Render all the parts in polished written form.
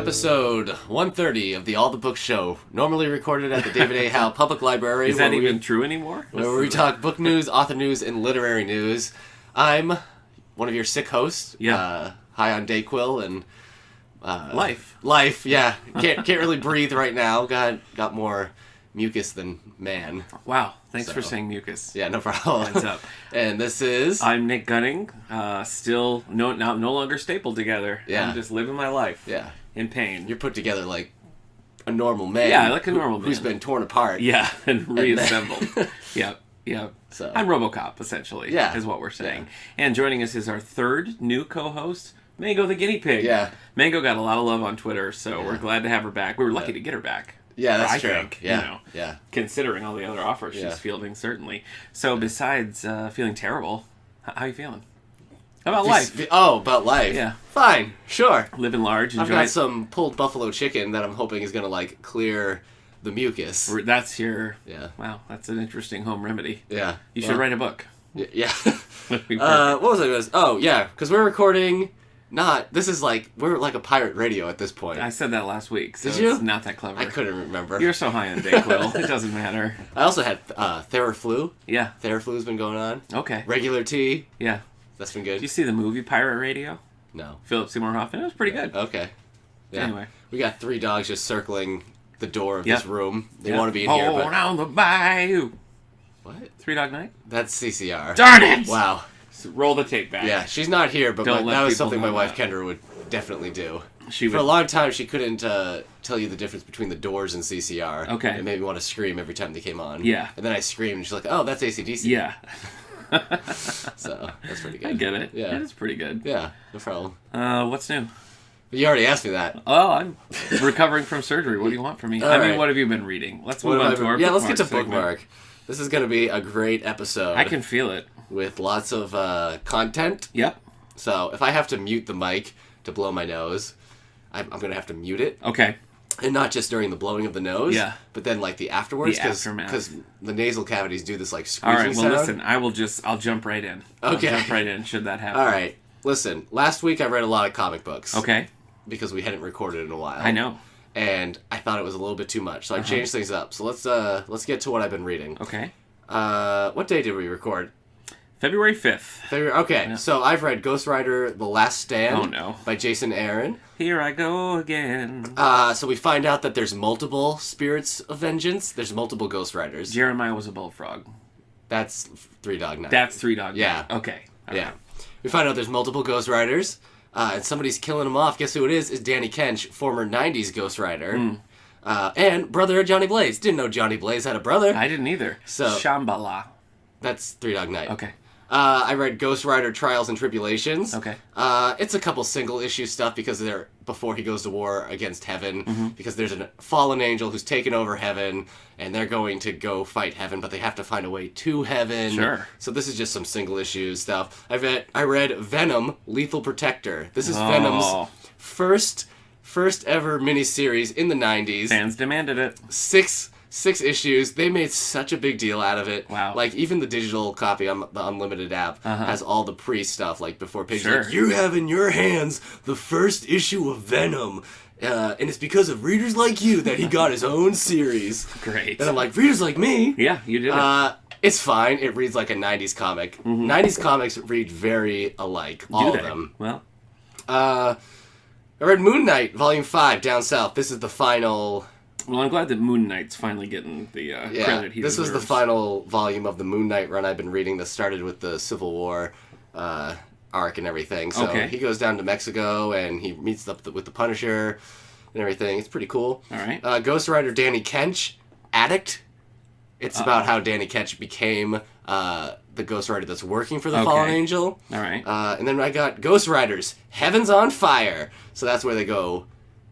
Episode 130 of the All the Books Show, normally recorded at the David A. Howe Public Library. Is that even true anymore? Where we talk book news, author news, and literary news. I'm one of your sick hosts. Yeah. High on Dayquil and... Life, yeah. Can't really breathe right now. Got more mucus than man. Wow. Thanks for saying mucus. Yeah, no problem. What's up? And this is... I'm Nick Gunning. Still no longer stapled together. Yeah. I'm just living my life. Yeah. In pain. You're put together like a normal man. Yeah, like a normal man. Who's been torn apart. Yeah, and reassembled. Yep. So I'm RoboCop, essentially, yeah, is what we're saying. Yeah. And joining us is our third new co-host, Mango the Guinea Pig. Yeah. Mango got a lot of love on Twitter, so we're glad to have her back. We were lucky to get her back. Yeah, that's I true. think, Yeah. Considering all the other offers she's fielding, certainly. So besides feeling terrible, how are you feeling? How about life? Oh, about life. Yeah. Fine. Sure. Living large. I've got some pulled buffalo chicken that I'm hoping is going to, like, clear the mucus. That's your... Yeah. Wow, that's an interesting home remedy. Yeah. You should write a book. Yeah. That'd be What was I going to say? Oh, yeah, because we're recording... we're like a pirate radio at this point. I said that last week, so Did you? It's not that clever. I couldn't remember. You're so high on Dayquil, it doesn't matter. I also had Theraflu. Yeah. Theraflu's been going on. Okay. Regular tea. Yeah. That's been good. Did you see the movie Pirate Radio? No. Philip Seymour Hoffman? It was pretty good. Okay. Yeah. Anyway. We got 3 dogs just circling the door of this room. They want to be in here, here, but... down the bayou. What? 3 Dog Night? That's CCR. Darn it! Wow. So roll the tape back. Yeah, she's not here, but Don't let that was people something my know wife that. Kendra would definitely do. She For would... a long time, she couldn't tell you the difference between the Doors and CCR. Okay. It made me want to scream every time they came on. Yeah. And then I screamed, and she's like, oh, that's AC/DC. Yeah. So, that's pretty good. I get it. Yeah. It is pretty good. Yeah, no problem. What's new? You already asked me that. Oh, I'm recovering from surgery. What do you want from me? All I mean, right. What have you been reading? Let's move on to our Yeah, let's get to segment. bookmark. This is going to be a great episode. I can feel it. With lots of content. Yep. So if I have to mute the mic to blow my nose, I'm going to have to mute it. Okay. And not just during the blowing of the nose, but then like the afterwards, because the nasal cavities do this like squeezing sound. All right, well sound. listen, I'll jump right in. Okay. I'll jump right in, should that happen. All right, listen, last week I read a lot of comic books. Okay. Because we hadn't recorded in a while. I know. And I thought it was a little bit too much, so I changed things up. So let's get to what I've been reading. Okay. What day did we record? February 5th. Okay, so I've read Ghost Rider: The Last Stand by Jason Aaron. Here I go again. So we find out that there's multiple spirits of vengeance. There's multiple Ghost Riders. Jeremiah was a bullfrog. That's 3 Dog Night. That's 3 Dog Night. Yeah. Okay. All right. We find out there's multiple Ghost Riders, and somebody's killing them off. Guess who it is? It's Danny Kench, former 90s Ghost Rider. And brother of Johnny Blaze. Didn't know Johnny Blaze had a brother. I didn't either. So Shambhala. That's 3 Dog Night. Okay. I read Ghost Rider Trials and Tribulations. Okay. It's a couple single issue stuff because they're before he goes to war against heaven, because there's a fallen angel who's taken over heaven, and they're going to go fight heaven, but they have to find a way to heaven. Sure. So this is just some single issue stuff. I read Venom, Lethal Protector. This is Venom's first ever miniseries in the 90s. Fans demanded it. Six issues. They made such a big deal out of it. Wow. Like, even the digital copy on the Unlimited app has all the pre-stuff, like, before pages. Sure. Like, you have in your hands the first issue of Venom. And it's because of readers like you that he got his own series. Great. And I'm like, readers like me? Yeah, you did it. It's fine. It reads like a 90s comic. 90s comics read very alike. All of them. Well. I read Moon Knight, Volume 5, Down South. This is the final... Well, I'm glad that Moon Knight's finally getting the credit he this deserves. was the final volume of the Moon Knight run I've been reading that started with the Civil War arc and everything. So he goes down to Mexico and he meets up with the Punisher and everything. It's pretty cool. All right. Ghost Rider Danny Kench, Addict. It's about how Danny Kench became the Ghost Rider that's working for the Fallen Angel. All right. And then I got Ghost Riders, Heaven's on Fire. So that's where they go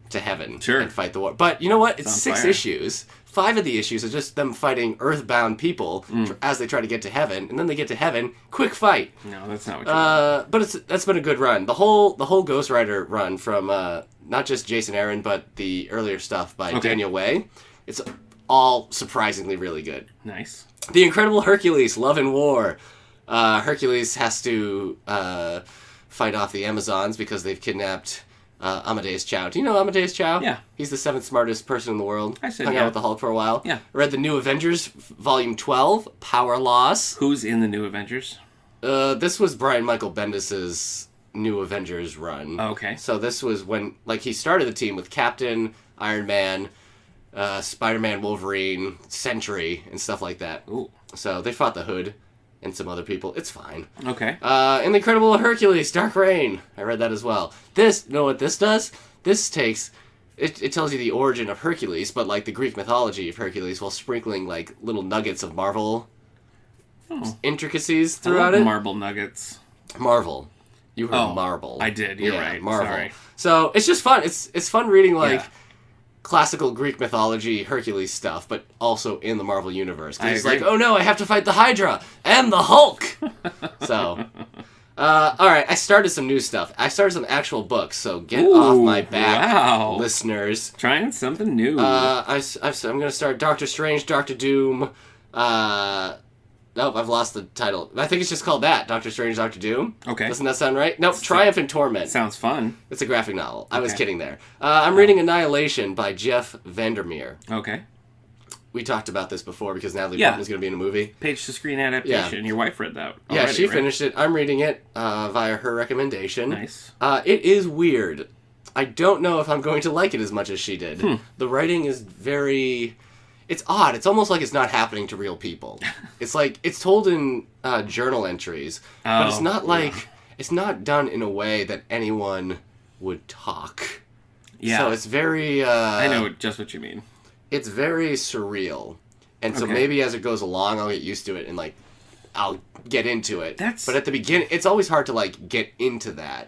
to heaven and fight the war. But you know what? It's 6 issues. 5 of the issues are just them fighting earthbound people as they try to get to heaven, and then they get to heaven, quick fight. No, that's not what you want. But that's been a good run. The whole Ghost Rider run from not just Jason Aaron, but the earlier stuff by Daniel Way. It's all surprisingly really good. Nice. The Incredible Hercules, Love and War. Hercules has to fight off the Amazons because they've kidnapped Amadeus Cho. Do you know Amadeus Cho? Yeah. He's the 7th smartest person in the world. I said Hung out with the Hulk for a while. Yeah. Read the New Avengers, Volume 12, Power Loss. Who's in the New Avengers? This was Brian Michael Bendis's New Avengers run. Oh, okay. So this was when, like, he started the team with Captain, Iron Man, Spider-Man, Wolverine, Sentry, and stuff like that. Ooh. So they fought the Hood and some other people. It's fine. Okay. And the Incredible Hercules, Dark Reign. I read that as well. This, you know what this does? This takes... It tells you the origin of Hercules, but, like, the Greek mythology of Hercules, while sprinkling, like, little nuggets of Marvel intricacies throughout it. Marble nuggets. Marvel. You heard Marble. I did. You're right. Marvel. Sorry. So it's just fun. It's fun reading, like, classical Greek mythology, Hercules stuff, but also in the Marvel universe. Because it's like, oh no, I have to fight the Hydra and the Hulk. So, all right, I started some new stuff. I started some actual books, so get off my back, listeners. Trying something new. I'm going to start Doctor Strange, Doctor Doom. Nope, I've lost the title. I think it's just called that, Doctor Strange, Doctor Doom. Okay. Doesn't that sound right? Nope, Triumph and Torment. Sounds fun. It's a graphic novel. I was kidding there. I'm reading Annihilation by Jeff Vandermeer. Okay. We talked about this before because Natalie Portman's going to be in a movie. Page-to-screen adaptation. Yeah. Your wife read that already, yeah, she finished it. I'm reading it via her recommendation. Nice. It is weird. I don't know if I'm going to like it as much as she did. The writing is very... It's odd. It's almost like it's not happening to real people. It's like, it's told in journal entries, but it's not like, it's not done in a way that anyone would talk. Yeah. So it's very... I know just what you mean. It's very surreal. And so maybe as it goes along, I'll get used to it and, like, I'll get into it. But at the beginning, it's always hard to, like, get into that.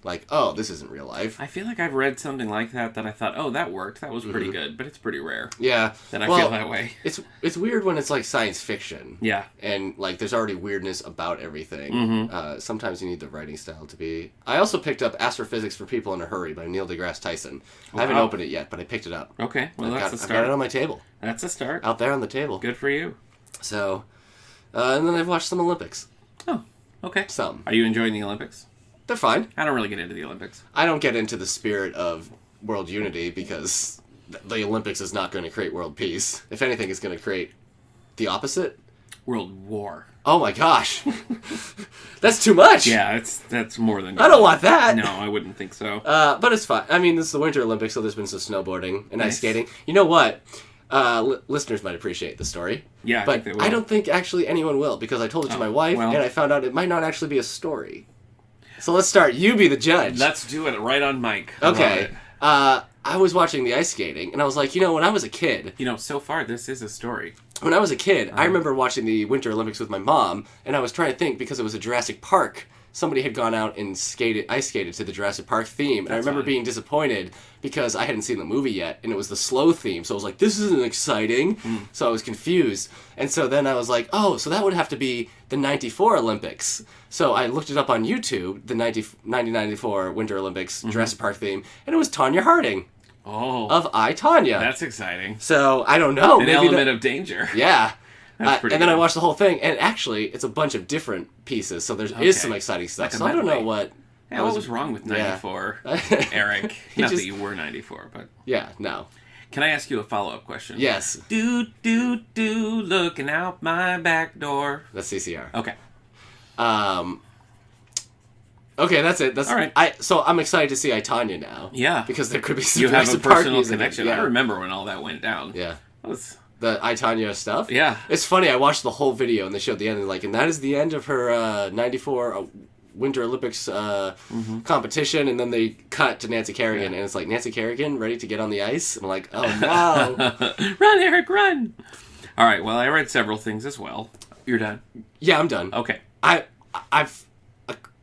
Like, oh, this isn't real life. I feel like I've read something like that I thought, oh, that worked. That was pretty good. But it's pretty rare. Yeah. That I feel that way. It's weird when it's, like, science fiction. Yeah. And, like, there's already weirdness about everything. Sometimes you need the writing style to be... I also picked up Astrophysics for People in a Hurry by Neil deGrasse Tyson. I haven't opened it yet, but I picked it up. Okay. Well, that's a start. I've got it on my table. That's a start. Out there on the table. Good for you. So, and then I've watched some Olympics. Oh, okay. Some. Are you enjoying the Olympics? They're fine. I don't really get into the Olympics. I don't get into the spirit of world unity because the Olympics is not going to create world peace. If anything, it's going to create the opposite. World war. Oh my gosh. That's too much. Yeah, that's more than... I don't want that. No, I wouldn't think so. But it's fine. I mean, this is the Winter Olympics, so there's been some snowboarding and ice skating. You know what? Listeners might appreciate the story. Yeah, but I think they will. I don't think actually anyone will because I told it to my wife and I found out it might not actually be a story. So let's start. You be the judge. Let's do it right on mic. Okay. I was watching the ice skating, and I was like, when I was a kid... so far, this is a story. When I was a kid, I remember watching the Winter Olympics with my mom, and I was trying to think, because it was a Jurassic Park, somebody had gone out and ice skated to the Jurassic Park theme, and I remember being disappointed because I hadn't seen the movie yet, and it was the slow theme, so I was like, this isn't exciting, so I was confused, and so then I was like, oh, so that would have to be the 94 Olympics. So I looked it up on YouTube, the 1994 Winter Olympics Jurassic Park theme, and it was Tonya Harding. Oh. Of I, Tonya. That's exciting. So, I don't know. An element of danger. Yeah. That's and then I watched the whole thing, and actually, it's a bunch of different pieces, so there is some exciting stuff. So I don't know what... Yeah, what was wrong with 94, Eric? Not that you were 94, but... Yeah, no. Can I ask you a follow-up question? Yes. Looking out my back door. That's CCR. Okay. Okay, that's it. That's all right. So I'm excited to see I, Tonya now. Yeah. Because there could be some You have a personal connection. Yeah. I remember when all that went down. Yeah. That was... The I, Tonya stuff? Yeah. It's funny, I watched the whole video and they showed the end, and that is the end of her 94 Winter Olympics competition, and then they cut to Nancy Kerrigan, and it's like, Nancy Kerrigan ready to get on the ice? And I'm like, oh no. Run, Eric, run! All right, well, I read several things as well. You're done? Yeah, I'm done. Okay. I've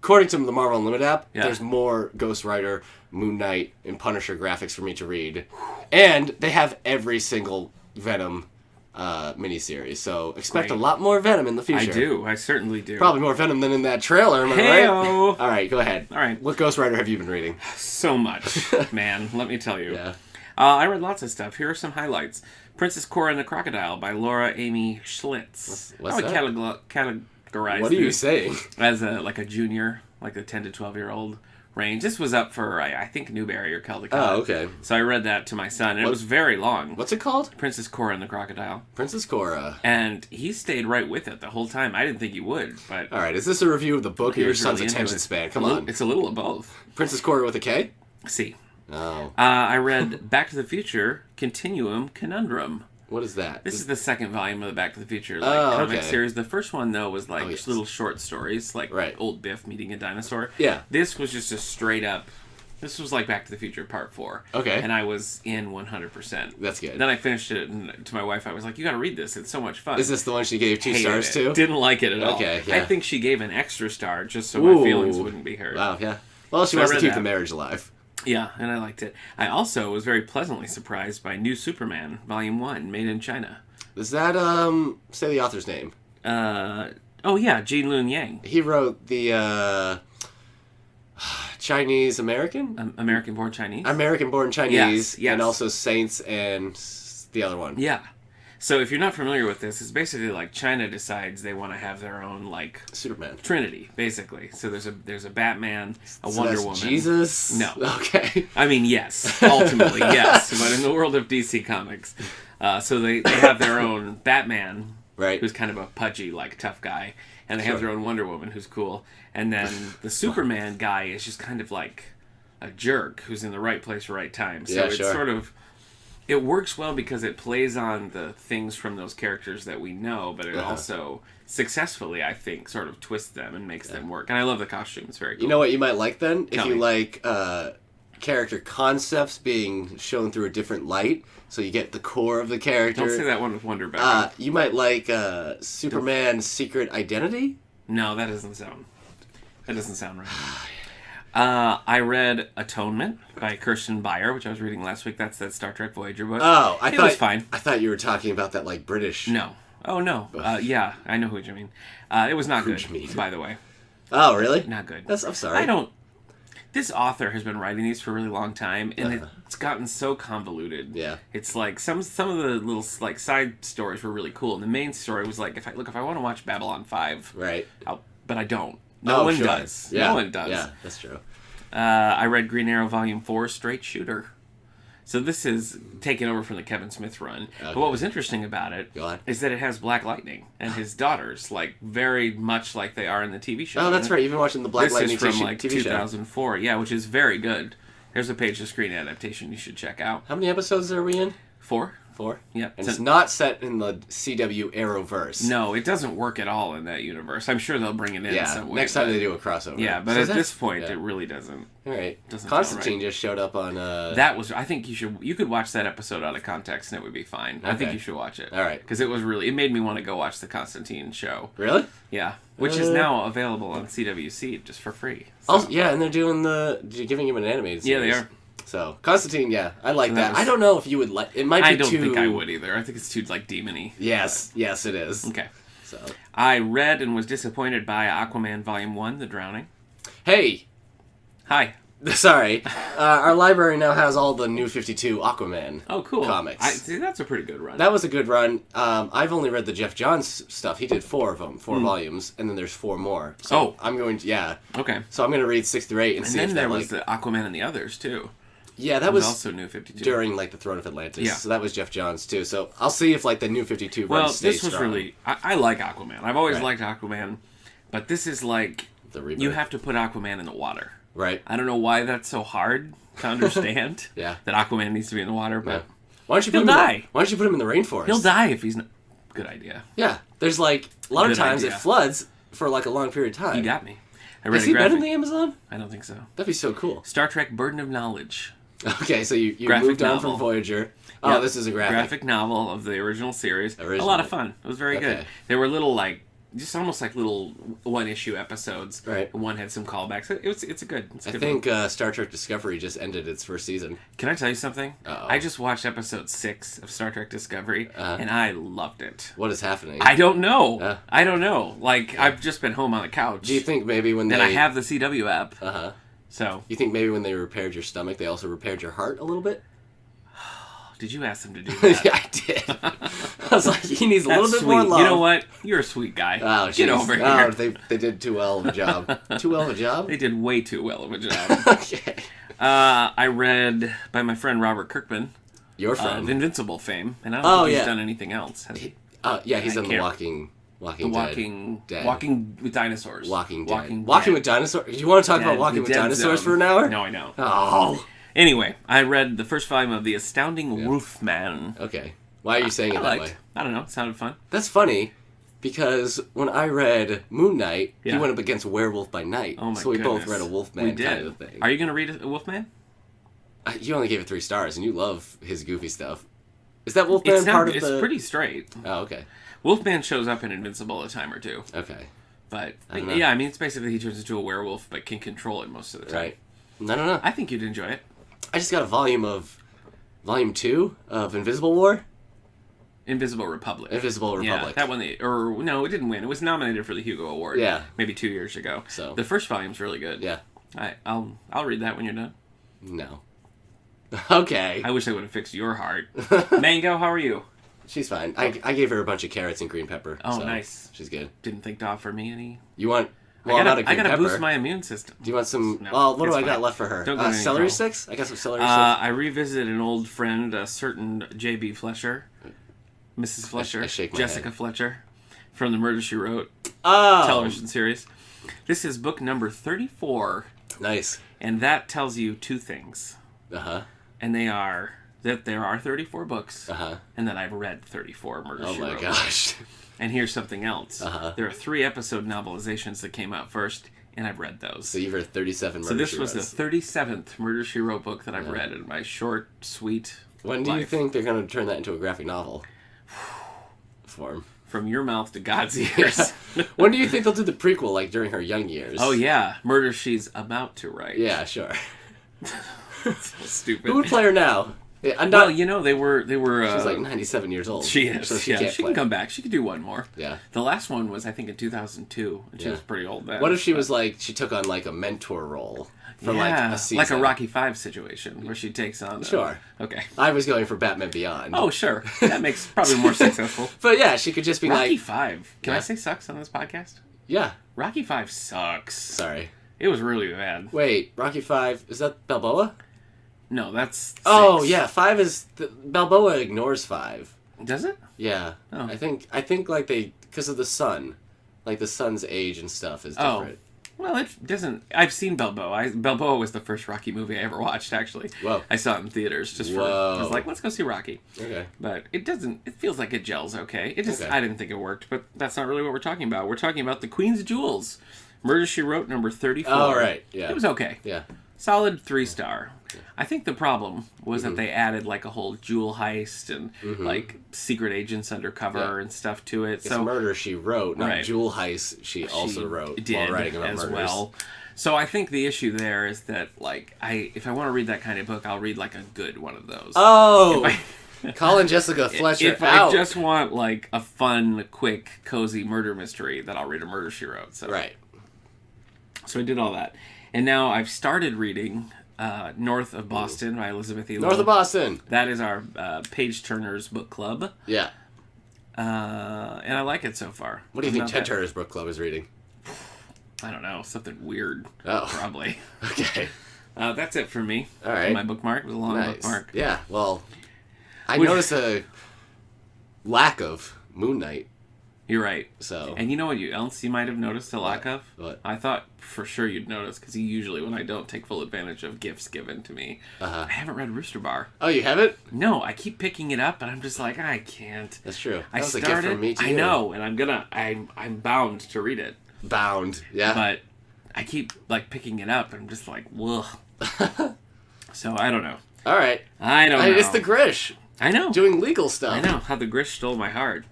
according to the Marvel Unlimited app, there's more Ghost Rider, Moon Knight, and Punisher graphics for me to read. And they have every single Venom miniseries, so expect a lot more Venom in the future. I certainly do. Probably more Venom than in that trailer, am I right? All right, go ahead. All right. What Ghost Rider have you been reading? So much, man, let me tell you. Yeah. I read lots of stuff. Here are some highlights. Princess Cora and the Crocodile by Laura Amy Schlitz. What's I would that? categorize What are you saying? as a junior, like a 10 to 12-year-old range. This was up for, I think, Newbery or Caldecott. Oh, okay. So I read that to my son, and it was very long. What's it called? Princess Cora and the Crocodile. Princess Cora. And he stayed right with it the whole time. I didn't think he would, but... All right, is this a review of the book or your son's attention span? Come on. It's a little of both. Princess Cora with a K? C. Oh. I read Back to the Future Continuum Conundrum. What is that? This is the second volume of the Back to the Future comic okay. series. The first one, though, was little short stories, like right. old Biff meeting a dinosaur. Yeah. This was just a straight up... This was like Back to the Future Part 4. Okay. And I was in 100%. That's good. Then I finished it, and to my wife, I was like, you gotta read this. It's so much fun. Is this the one she gave 2 stars to? Didn't like it at all. Okay, yeah. I think she gave an extra star just so my feelings wouldn't be hurt. Wow, yeah. Well, she wants to keep the marriage alive. Yeah, and I liked it. I also was very pleasantly surprised by New Superman, Volume 1, made in China. Is that, say the author's name? Oh yeah, Gene Luen Yang. He wrote the, Chinese American? American-born Chinese? American-born Chinese, yes. and also Saints and the other one. Yeah. So if you're not familiar with this, it's basically like China decides they want to have their own, like... Superman. Trinity, basically. So there's a Batman, a Wonder Woman. Jesus? No. Okay. I mean, yes. Ultimately, yes. But in the world of DC Comics. So they have their own Batman, right, who's kind of a pudgy, like, tough guy. And they have their own Wonder Woman, who's cool. And then the Superman guy is just kind of like a jerk who's in the right place, right time. So it's sort of... It works well because it plays on the things from those characters that we know, but it also successfully, I think, sort of twists them and makes them work. And I love the costume. It's very cool. You know what you might like then? Tell if you me. like character concepts being shown through a different light, so you get the core of the character. Don't say that one with Wonder Baby. You might like Superman's Secret Identity? No, that doesn't sound right. I read Atonement by Kirsten Beyer, which I was reading last week. That's that Star Trek Voyager book. Oh, it was fine. I thought you were talking about that, like, British... No. Oh, no. Yeah, I know who you mean. It was not good, by the way. Oh, really? Not good. I'm sorry. This author has been writing these for a really long time, and it's gotten so convoluted. Yeah. It's like some of the little like side stories were really cool, and the main story was like, if I want to watch Babylon 5, right? But I don't. No one does. Yeah. No one does. Yeah, that's true. I read Green Arrow Volume 4, Straight Shooter. So this is taken over from the Kevin Smith run. Okay. But what was interesting about it is that it has Black Lightning and his daughters, like very much like they are in the TV show. Oh, that's right. You've been watching the Black Lightning TV show. This is from like 2004. Yeah, which is very good. There's a page of screen adaptation you should check out. How many episodes are we in? 4. 4? Yeah. And it's not set in the CW Arrowverse. No, it doesn't work at all in that universe. I'm sure they'll bring it in some way. Next time they do a crossover. Yeah, but at this point, it really doesn't. All right. Constantine just showed up on... I think you could watch that episode out of context and it would be fine. Okay. I think you should watch it. All right. Because it made me want to go watch the Constantine show. Really? Yeah. Which is now available on CWC just for free. So. Oh, yeah, and they're giving him an animated series. Yeah, they are. So, Constantine, yeah, I like that. I don't know if you would like... It might be too... I don't think I would either. I think it's too, like, demon-y. Yes, it is. Okay. So I read and was disappointed by Aquaman Volume 1, The Drowning. Hey! Hi. Sorry. Our library now has all the New 52 Aquaman comics. See, that's a pretty good run. That was a good run. I've only read the Jeff Johns stuff. He did 4 of them, 4 volumes, and then there's 4 more. So I'm going to, Okay. So I'm going to read 6 through 8 and see if then there was the Aquaman and the Others, too. Yeah, that was also New 52 during like the Throne of Atlantis. Yeah. So that was Jeff Johns too. So I'll see if like the New 52 run stays strong. Really I like Aquaman. I've always liked Aquaman, but this is like the rebirth. You have to put Aquaman in the water. Right. I don't know why that's so hard to understand. Yeah. That Aquaman needs to be in the water, but why don't you put him in the rainforest? He'll die if he's not. Good idea. Yeah. There's like a lot of times it floods for like a long period of time. You got me. Has he been in the Amazon? I don't think so. That'd be so cool. Star Trek: Burden of Knowledge. Okay, so you moved on from Voyager. Oh, this is a graphic novel of the original series. A lot of fun. It was very good. There were little just almost like little one-issue episodes. Right. One had some callbacks. It's a good. I think Star Trek Discovery just ended its first season. Can I tell you something? Uh-oh. I just watched episode 6 of Star Trek Discovery, and I loved it. What is happening? I don't know. I don't know. I've just been home on the couch. Do you think maybe when I have the CW app. Uh-huh. So you think maybe when they repaired your stomach, they also repaired your heart a little bit? did you ask him to do that? Yeah, I did. I was like, he needs a little bit more love. You know what? You're a sweet guy. Oh, Get over here. Oh, they did too well of a job. Too well of a job? They did way too well of a job. Okay. I read by my friend Robert Kirkman. Your friend? Of Invincible fame. And I don't think he's done anything else. Yeah, he's done The Walking Dead. Walking with Dinosaurs. Walking with Dinosaurs? Do you want to talk about Walking with Dinosaurs for an hour? No, I know. Oh. Anyway, I read the first volume of The Astounding Wolfman. Okay. Why are you saying it that way? I don't know. It sounded fun. That's funny, because when I read Moon Knight, he went up against Werewolf by Night. Oh my So we goodness. both read a Wolfman kind of thing. Are you going to read a Wolfman? You only gave it 3 stars, and you love his goofy stuff. Is that Wolfman It's pretty straight. Oh, okay. Wolfman shows up in Invincible a time or two. Okay. But, yeah, I mean, it's basically he turns into a werewolf, but can control it most of the time. Right. No. I think you'd enjoy it. I just got a volume 2 of Invisible War. Invisible Republic. Yeah, that one. No, it didn't win. It was nominated for the Hugo Award. Yeah. Maybe 2 years ago. So the first volume's really good. Yeah. I'll read that when you're done. No. Okay. I wish I would have fixed your heart. Mango, how are you? She's fine. I gave her a bunch of carrots and green pepper. Oh, so nice. She's good. Didn't think to offer me any. You want? Well, I gotta boost my immune system. Do you want some? No, well, what do I got left for her? Celery sticks? I got some celery sticks. I revisited an old friend, a certain J.B. Fletcher, Mrs. Fletcher, Jessica Fletcher, from the Murder, She Wrote television series. This is book number 34. Nice. And that tells you 2 things. Uh-huh. And they are that there are 34 books, uh-huh, and that I've read 34 Murder, She Wrote. Oh my gosh. And here's something else. Uh-huh. There are 3 episode novelizations that came out first, and I've read those. So you've read 37 Murder, So this was the 37th Murder, She Wrote book that I've read in my short, sweet When do you think they're going to turn that into a graphic novel form? From your mouth to God's ears. Yeah. When do you think they'll do the prequel, like during her young years? Oh, yeah. Murder she's about to write. Yeah, sure. So stupid. Who would play her now? Yeah, well, you know, they were. She's like 97 years old. She is. So she can come back. She could do one more. Yeah. The last one was, I think, in 2002, and she was pretty old then. What if she was like, she took on like a mentor role for like a season? Like a Rocky V situation where she takes on. Sure. Okay. I was going for Batman Beyond. Oh, sure. That makes probably more successful. But yeah, she could just be Rocky like. Rocky V. Can I say sucks on this podcast? Yeah. Rocky V sucks. Sorry. It was really bad. Wait, Rocky V, is that Balboa? No, that's 6. Oh, yeah, 5 is... Balboa ignores 5. Does it? Yeah. Oh. I think like they... Because of the sun. Like the sun's age and stuff is different. Well, it doesn't... I've seen Balboa. Balboa was the first Rocky movie I ever watched, actually. Whoa. I saw it in theaters just for... I was like, let's go see Rocky. Okay. But it doesn't... It feels like it gels okay. It just... Okay. I didn't think it worked, but that's not really what we're talking about. We're talking about The Queen's Jewels. Murder, She Wrote, number 34. Oh, right. Yeah. It was okay. Yeah. Solid 3-star. I think the problem was that they added like a whole jewel heist and like secret agents undercover and stuff to it. It's Murder, She Wrote, not Jewel Heist. She also wrote while writing about murders. Well. So I think the issue there is that like if I want to read that kind of book, I'll read like a good one of those. Oh. Colin Jessica Fletcher. If I just want like a fun, quick, cozy murder mystery, then I'll read a Murder, She Wrote. So. Right. So I did all that, and now I've started reading. North of Boston by Elizabeth E. North of Boston. That is our Page Turner's book club. Yeah. And I like it so far. What do you think Ted Turner's book club is reading? I don't know. Something weird. Oh. Probably. Okay. That's it for me. All right. My bookmark. It was a long bookmark. Yeah, well, I noticed a lack of Moon Knight. You're right. So. And you know what else you might have noticed a lack of? What? I thought for sure you'd notice, because usually when I don't take full advantage of gifts given to me, I haven't read Rooster Bar. Oh, you haven't? No, I keep picking it up, and I'm just like, I can't. That's true. That was a gift from me to you. I know, and I'm bound to read it. Bound, yeah. But I keep like picking it up, and I'm just like, ugh. So I don't know. All right. I don't know. It's the Grish. I know. Doing legal stuff. I know how the Grish stole my heart.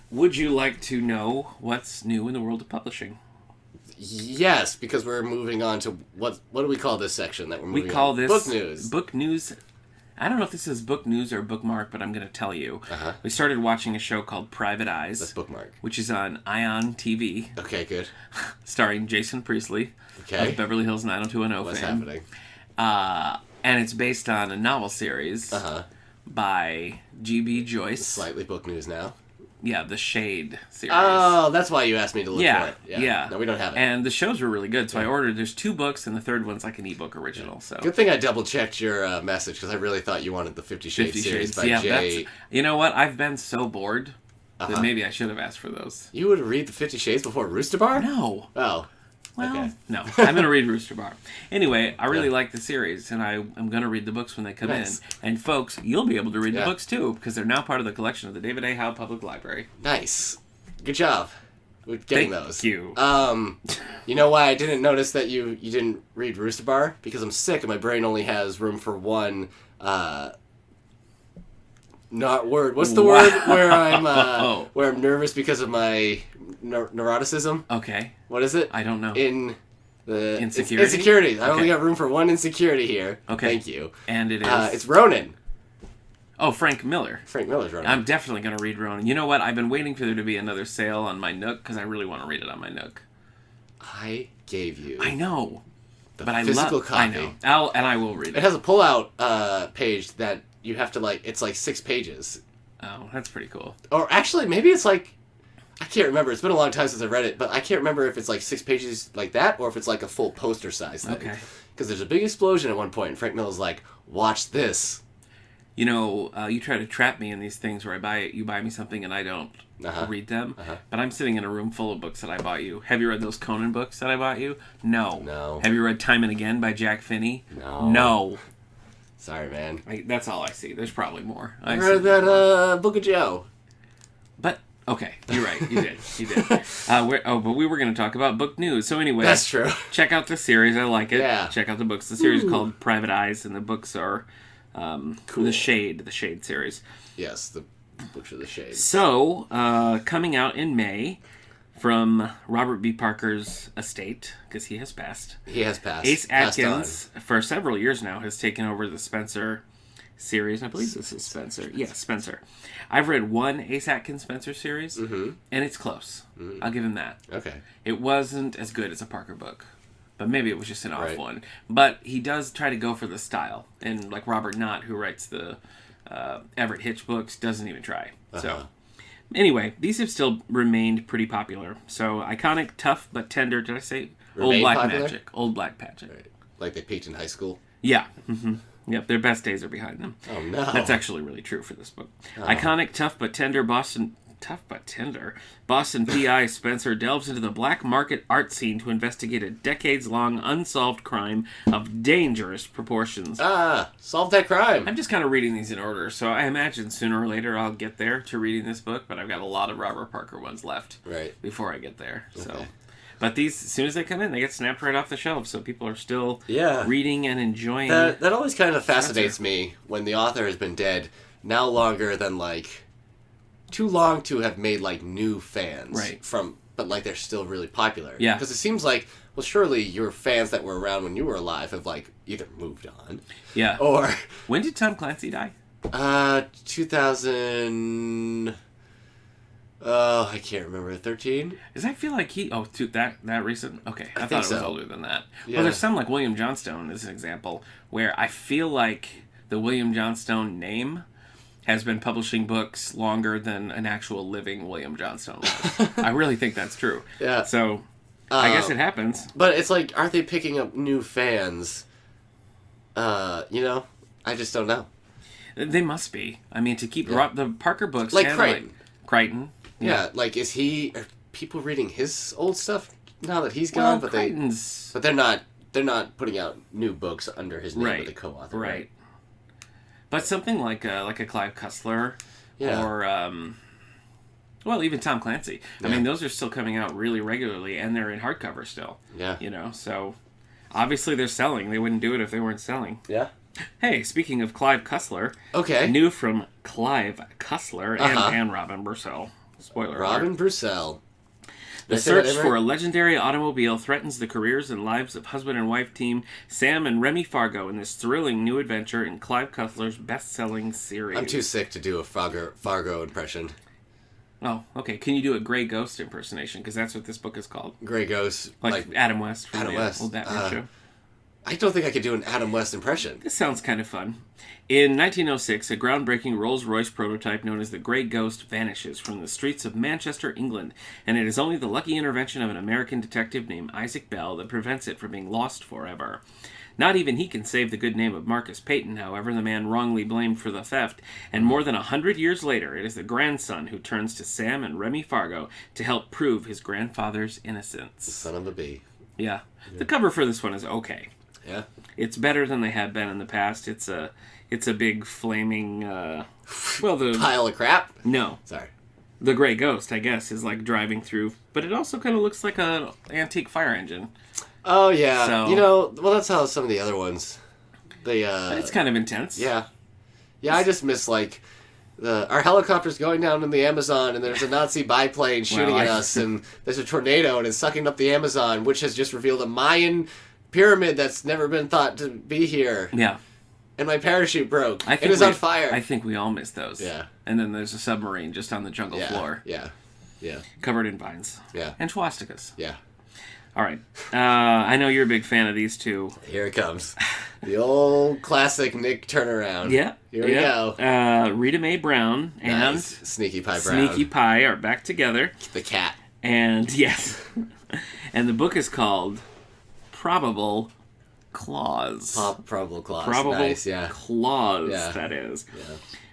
Would you like to know what's new in the world of publishing? Yes, because we're moving on to what do we call this section that we're moving on? We call this book news. Book news. I don't know if this is book news or bookmark, but I'm going to tell you. Uh-huh. We started watching a show called Private Eyes. That's bookmark. Which is on Ion TV. Okay, good. Starring Jason Priestley of Beverly Hills 90210 What's fame. happening? And it's based on a novel series. Uh-huh. by G.B. Joyce. Slightly book news now. Yeah, the Shade series. Oh, that's why you asked me to look for it. Yeah. No, we don't have it. And the shows were really good, so I ordered. There's 2 books, and the third one's like an ebook original. So good thing I double-checked your message, because I really thought you wanted the 50 Shades series by Jay. You know what? I've been so bored that maybe I should have asked for those. You would read the 50 Shades before Rooster Bar? No. Oh. Well, okay. No. I'm going to read Rooster Bar. Anyway, I really like the series, and I'm going to read the books when they come in. And folks, you'll be able to read the books too, because they're now part of the collection of the David A. Howe Public Library. Nice. Good job with getting those. Thank you. You know why I didn't notice that you didn't read Rooster Bar? Because I'm sick and my brain only has room for one not word. What's the word where I'm nervous because of my neuroticism? Okay. What is it? I don't know. Insecurity. Insecurity. I only got room for one insecurity here. Okay. Thank you. And it is. It's Ronin. Oh, Frank Miller. Frank Miller's Ronin. I'm definitely going to read Ronin. You know what? I've been waiting for there to be another sale on my Nook because I really want to read it on my Nook. I gave you. I know. But physical copy. I know. I will read it. It has a pull-out page that you have to it's 6 pages. Oh, that's pretty cool. Or actually, maybe it's I can't remember. It's been a long time since I read it, but I can't remember if it's 6 pages like that or if it's a full poster size thing. Okay. Because there's a big explosion at one point, and Frank Miller's like, "Watch this." You know, you try to trap me in these things where you buy me something and I don't read them. But I'm sitting in a room full of books that I bought you. Have you read those Conan books that I bought you? No. No. Have you read Time and Again by Jack Finney? No. No. Sorry, man. That's all I see. There's probably more. I read that Book of Joe. But, okay, you're right. You did. You did. But we were going to talk about book news. So anyway. That's true. Check out the series. I like it. Yeah. Check out the books. The series is called Private Eyes, and the books are... cool. The Shade series. Yes, the books of the Shade. So, coming out in May from Robert B. Parker's estate, because he has passed. He has passed. Ace Atkins, for several years now, has taken over the Spencer series. I believe this is Spencer. Yeah, Spencer. I've read one Ace Atkins Spencer series, and it's close. I'll give him that. Okay. It wasn't as good as a Parker book. But maybe it was just an off one. But he does try to go for the style. And Robert Knott, who writes the Everett Hitch books, doesn't even try. So, anyway, these have still remained pretty popular. So, iconic, tough, but tender. Did I say? Old Black Magic. Old Black Magic. Right. Like they peaked in high school? Yeah. Mm-hmm. Yep, their best days are behind them. Oh, no. That's actually really true for this book. Iconic, tough, but tender Boston PI Spencer delves into the black market art scene to investigate a decades-long unsolved crime of dangerous proportions. Solve that crime. I'm just kind of reading these in order, so I imagine sooner or later I'll get there to reading this book, but I've got a lot of Robert Parker ones left before I get there. Okay. So, but these, as soon as they come in, they get snapped right off the shelf, so people are still reading and enjoying. That always kind of fascinates me when the author has been dead now longer than too long to have made new fans but they're still really popular. Yeah, because it seems surely your fans that were around when you were alive have either moved on. Yeah. Or when did Tom Clancy die? 2000. Oh, I can't remember. 13. Because I feel like that recent. Okay, I thought it was older than that. Yeah. Well, there's some William Johnstone as an example where I feel like the William Johnstone name has been publishing books longer than an actual living William Johnstone was. I really think that's true. Yeah. So, I guess it happens. But it's aren't they picking up new fans? I just don't know. They must be. I mean, to keep the Parker books... Crichton. Crichton. Yeah, are people reading his old stuff now that he's gone? Well, but they're not putting out new books under his name with a co-author. Right. But something like a Clive Cussler, or even Tom Clancy. I mean, those are still coming out really regularly, and they're in hardcover still. Yeah. So obviously they're selling. They wouldn't do it if they weren't selling. Yeah. Hey, speaking of Clive Cussler, new from Clive Cussler and Robin Brussel. Spoiler alert. Robin Brussel. The search for a legendary automobile threatens the careers and lives of husband and wife team Sam and Remy Fargo in this thrilling new adventure in Clive Cussler's best-selling series. I'm too sick to do a Fargo impression. Oh, okay. Can you do a Grey Ghost impersonation? Because that's what this book is called. Grey Ghost. Like Adam West from Adam West. Old Batman show. I don't think I could do an Adam West impression. This sounds kind of fun. In 1906, a groundbreaking Rolls-Royce prototype known as the Grey Ghost vanishes from the streets of Manchester, England, and it is only the lucky intervention of an American detective named Isaac Bell that prevents it from being lost forever. Not even he can save the good name of Marcus Peyton, however, the man wrongly blamed for the theft, and more than 100 years later, it is the grandson who turns to Sam and Remy Fargo to help prove his grandfather's innocence. Son of a bee. Yeah. The cover for this one is okay. Yeah. It's better than they had been in the past. It's a big flaming, the pile of crap? No. Sorry. The Grey Ghost, I guess, is like driving through, but it also kind of looks like an antique fire engine. Oh, yeah. So, that's how some of the other ones, but it's kind of intense. Yeah. Yeah, I just miss, like, our helicopter's going down in the Amazon, and there's a Nazi biplane shooting at us, and there's a tornado, and it's sucking up the Amazon, which has just revealed a Mayan pyramid that's never been thought to be here. Yeah. And my parachute broke. It is on fire. I think we all miss those. Yeah. And then there's a submarine just on the jungle floor. Yeah. Yeah. Covered in vines. Yeah. And swastikas. Yeah. All right. I know you're a big fan of these two. Here it comes. The old classic Nick turnaround. Yeah. Here we go. Rita Mae Brown and Sneaky Pie Brown. Sneaky Pie are back together. The cat. And, yes. And the book is called Probable Claws. Probable Claws. Probable nice, yeah. Claws, yeah. that is. Yeah.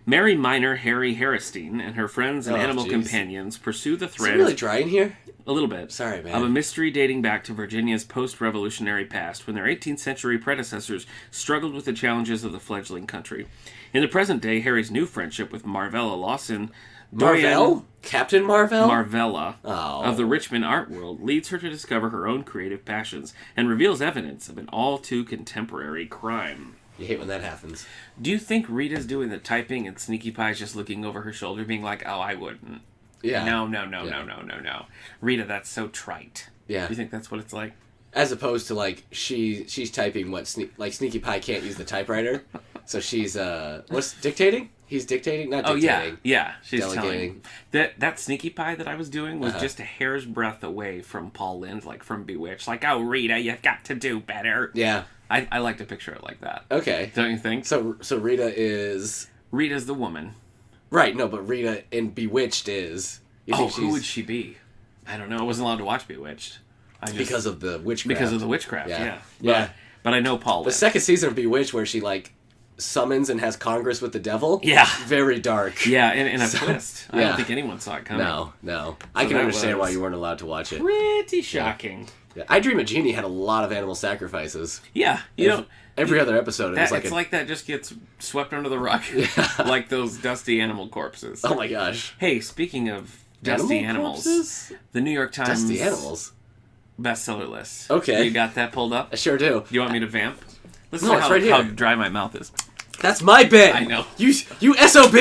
Mary Minor Harry Harrison and her friends and animal companions pursue the threads... Is it really dry in here? A little bit. Sorry, man. Of a mystery dating back to Virginia's post-revolutionary past, when their 18th century predecessors struggled with the challenges of the fledgling country. In the present day, Harry's new friendship with Marvella Lawson... Marvell? Captain Marvell? Marvella of the Richmond art world leads her to discover her own creative passions and reveals evidence of an all-too-contemporary crime. You hate when that happens. Do you think Rita's doing the typing and Sneaky Pie's just looking over her shoulder being like, oh, I wouldn't? Yeah. No. Rita, that's so trite. Yeah. Do you think that's what it's like? As opposed to, like, she's typing what... Sneaky Pie can't use the typewriter, so she's, what's dictating? He's dictating? Not dictating. Oh, yeah. She's delegating. telling. That Sneaky Pie that I was doing was just a hair's breadth away from Paul Lynde, like from Bewitched. Like, oh, Rita, you've got to do better. Yeah. I like to picture it like that. Okay. Don't you think? So Rita is... Rita's the woman. Right, no, but Rita in Bewitched is... Who would she be? I don't know. I wasn't allowed to watch Bewitched. Because of the witchcraft. Because of the witchcraft, yeah. Yeah. But I know Paul Lynde. The second season of Bewitched where she, like, summons and has Congress with the devil. Yeah. Very dark. Yeah, and I'm pissed. I don't think anyone saw it coming. No. I can understand why you weren't allowed to watch it. Pretty shocking. Yeah. I Dream a Genie had a lot of animal sacrifices. Yeah. Every other episode, it's like that just gets swept under the rug. Yeah. Like those dusty animal corpses. Oh my gosh. Hey, speaking of dusty animals, the New York Times... Dusty animals? Bestseller list. Okay. You got that pulled up? I sure do. You want me to vamp? Listen No, to it's right here. How dry my mouth is. That's my bit. I know. You SOB!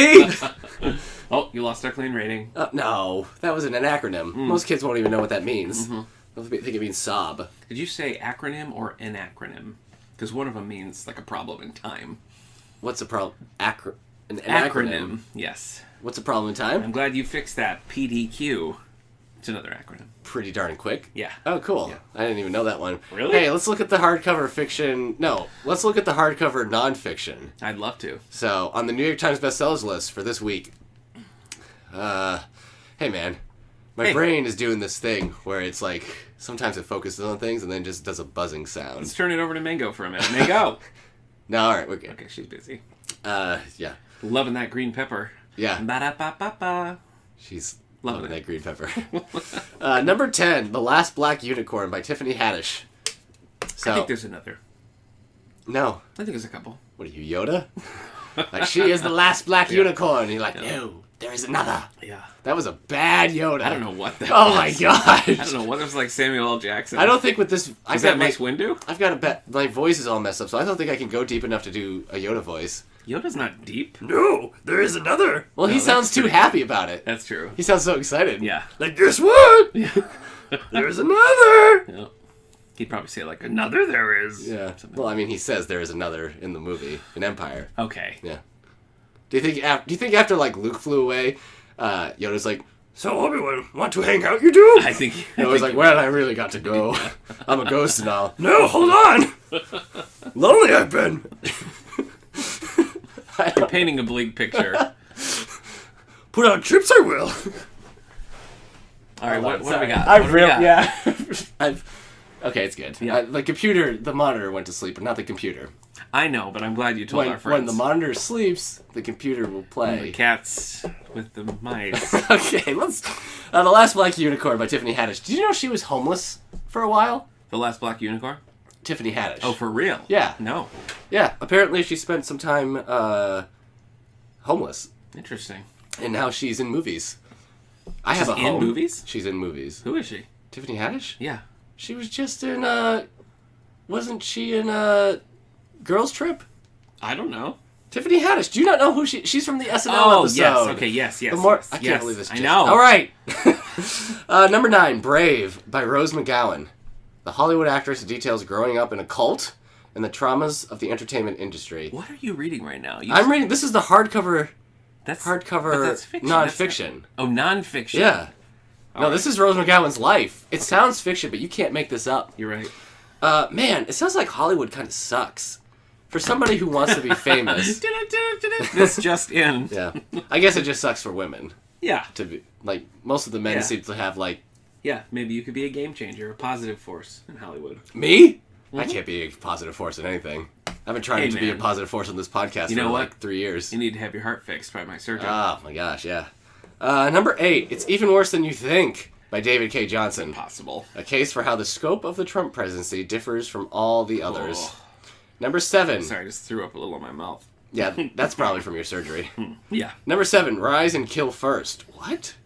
Oh, you lost our clean rating. No, that was an acronym. Most kids won't even know what that means. They'll think it means sob. Did you say acronym or an acronym? Because one of them means like a problem in time. What's the problem? An acronym. Yes. What's the problem in time? I'm glad you fixed that. PDQ. It's another acronym. Pretty darn quick. Yeah. Oh, cool. Yeah. I didn't even know that one. Really? Hey, let's look at the hardcover fiction. No, let's look at the hardcover nonfiction. I'd love to. So, on the New York Times bestsellers list for this week, hey man, my brain is doing this thing where it's like, sometimes it focuses on things and then just does a buzzing sound. Let's turn it over to Mango for a minute. Mango! No, alright, we're good. Okay, she's busy. Yeah. Loving that green pepper. Yeah. Ba-da-ba-ba-ba. She's loving that green pepper. Number 10, The Last Black Unicorn by Tiffany Haddish. So, I think there's another. No. I think there's a couple. What are you, Yoda? Like, she is the last black unicorn. And you're like, no, there is another. Yeah. That was a bad Yoda. I don't know what that was. Oh my gosh. I don't know what it was like Samuel L. Jackson. I don't think with this... Is that Mace Windu? I've got a bet. My voice is all messed up, so I don't think I can go deep enough to do a Yoda voice. Yoda's not deep. No, there is another. Well, he sounds too happy about it. That's true. He sounds so excited. Yeah. Like, guess what? There's another. Yeah. He'd probably say, like, another there is. Yeah. Well, I mean, he says there is another in the movie, in Empire. Okay. Yeah. Do you think after, like, Luke flew away, Yoda's like, So, Obi-Wan, want to hang out, you do? I think... I was like, well, I really got to go. I'm a ghost now. No, hold on! Lonely I've been! You're painting a bleak picture. Put on trips, I will! Alright, what do we got? Yeah. Okay, it's good. Yeah. The monitor went to sleep, but not the computer. I know, but I'm glad you told our friends. When the monitor sleeps, the computer will play. And the cats with the mice. Okay, let's... The Last Black Unicorn by Tiffany Haddish. Did you know she was homeless for a while? The Last Black Unicorn? Tiffany Haddish. Oh, for real? Yeah. No. Yeah, apparently she spent some time homeless. Interesting. And now she's in movies. She's in movies? She's in movies. Who is she? Tiffany Haddish? Yeah. She was just in, wasn't she in, Girls Trip? I don't know. Tiffany Haddish. Do you not know who she's from the SNL episode? Yes. Okay, yes. I can't believe this. I know. All right. Number 9, Brave by Rose McGowan. The Hollywood actress details growing up in a cult and the traumas of the entertainment industry. What are you reading right now? I'm reading, this is the hardcover that's nonfiction. Nonfiction. Yeah. No, this is Rose McGowan's life. It sounds fiction, but you can't make this up. You're right. Man, it sounds like Hollywood kind of sucks. For somebody who wants to be famous. This just in. Yeah. I guess it just sucks for women. Yeah. To be, like, most of the men seem to have, like... Yeah, maybe you could be a game changer, a positive force in Hollywood. Me? Mm-hmm. I can't be a positive force in anything. I've been trying to be a positive force on this podcast for like 3 years. You need to have your heart fixed by my surgeon. Oh, my gosh, yeah. Number 8, It's Even Worse Than You Think by David K. Johnson. Impossible. A case for how the scope of the Trump presidency differs from all the others. Oh. Number 7. Sorry, I just threw up a little in my mouth. Yeah, that's probably from your surgery. Yeah. Number 7, Rise and Kill First. What?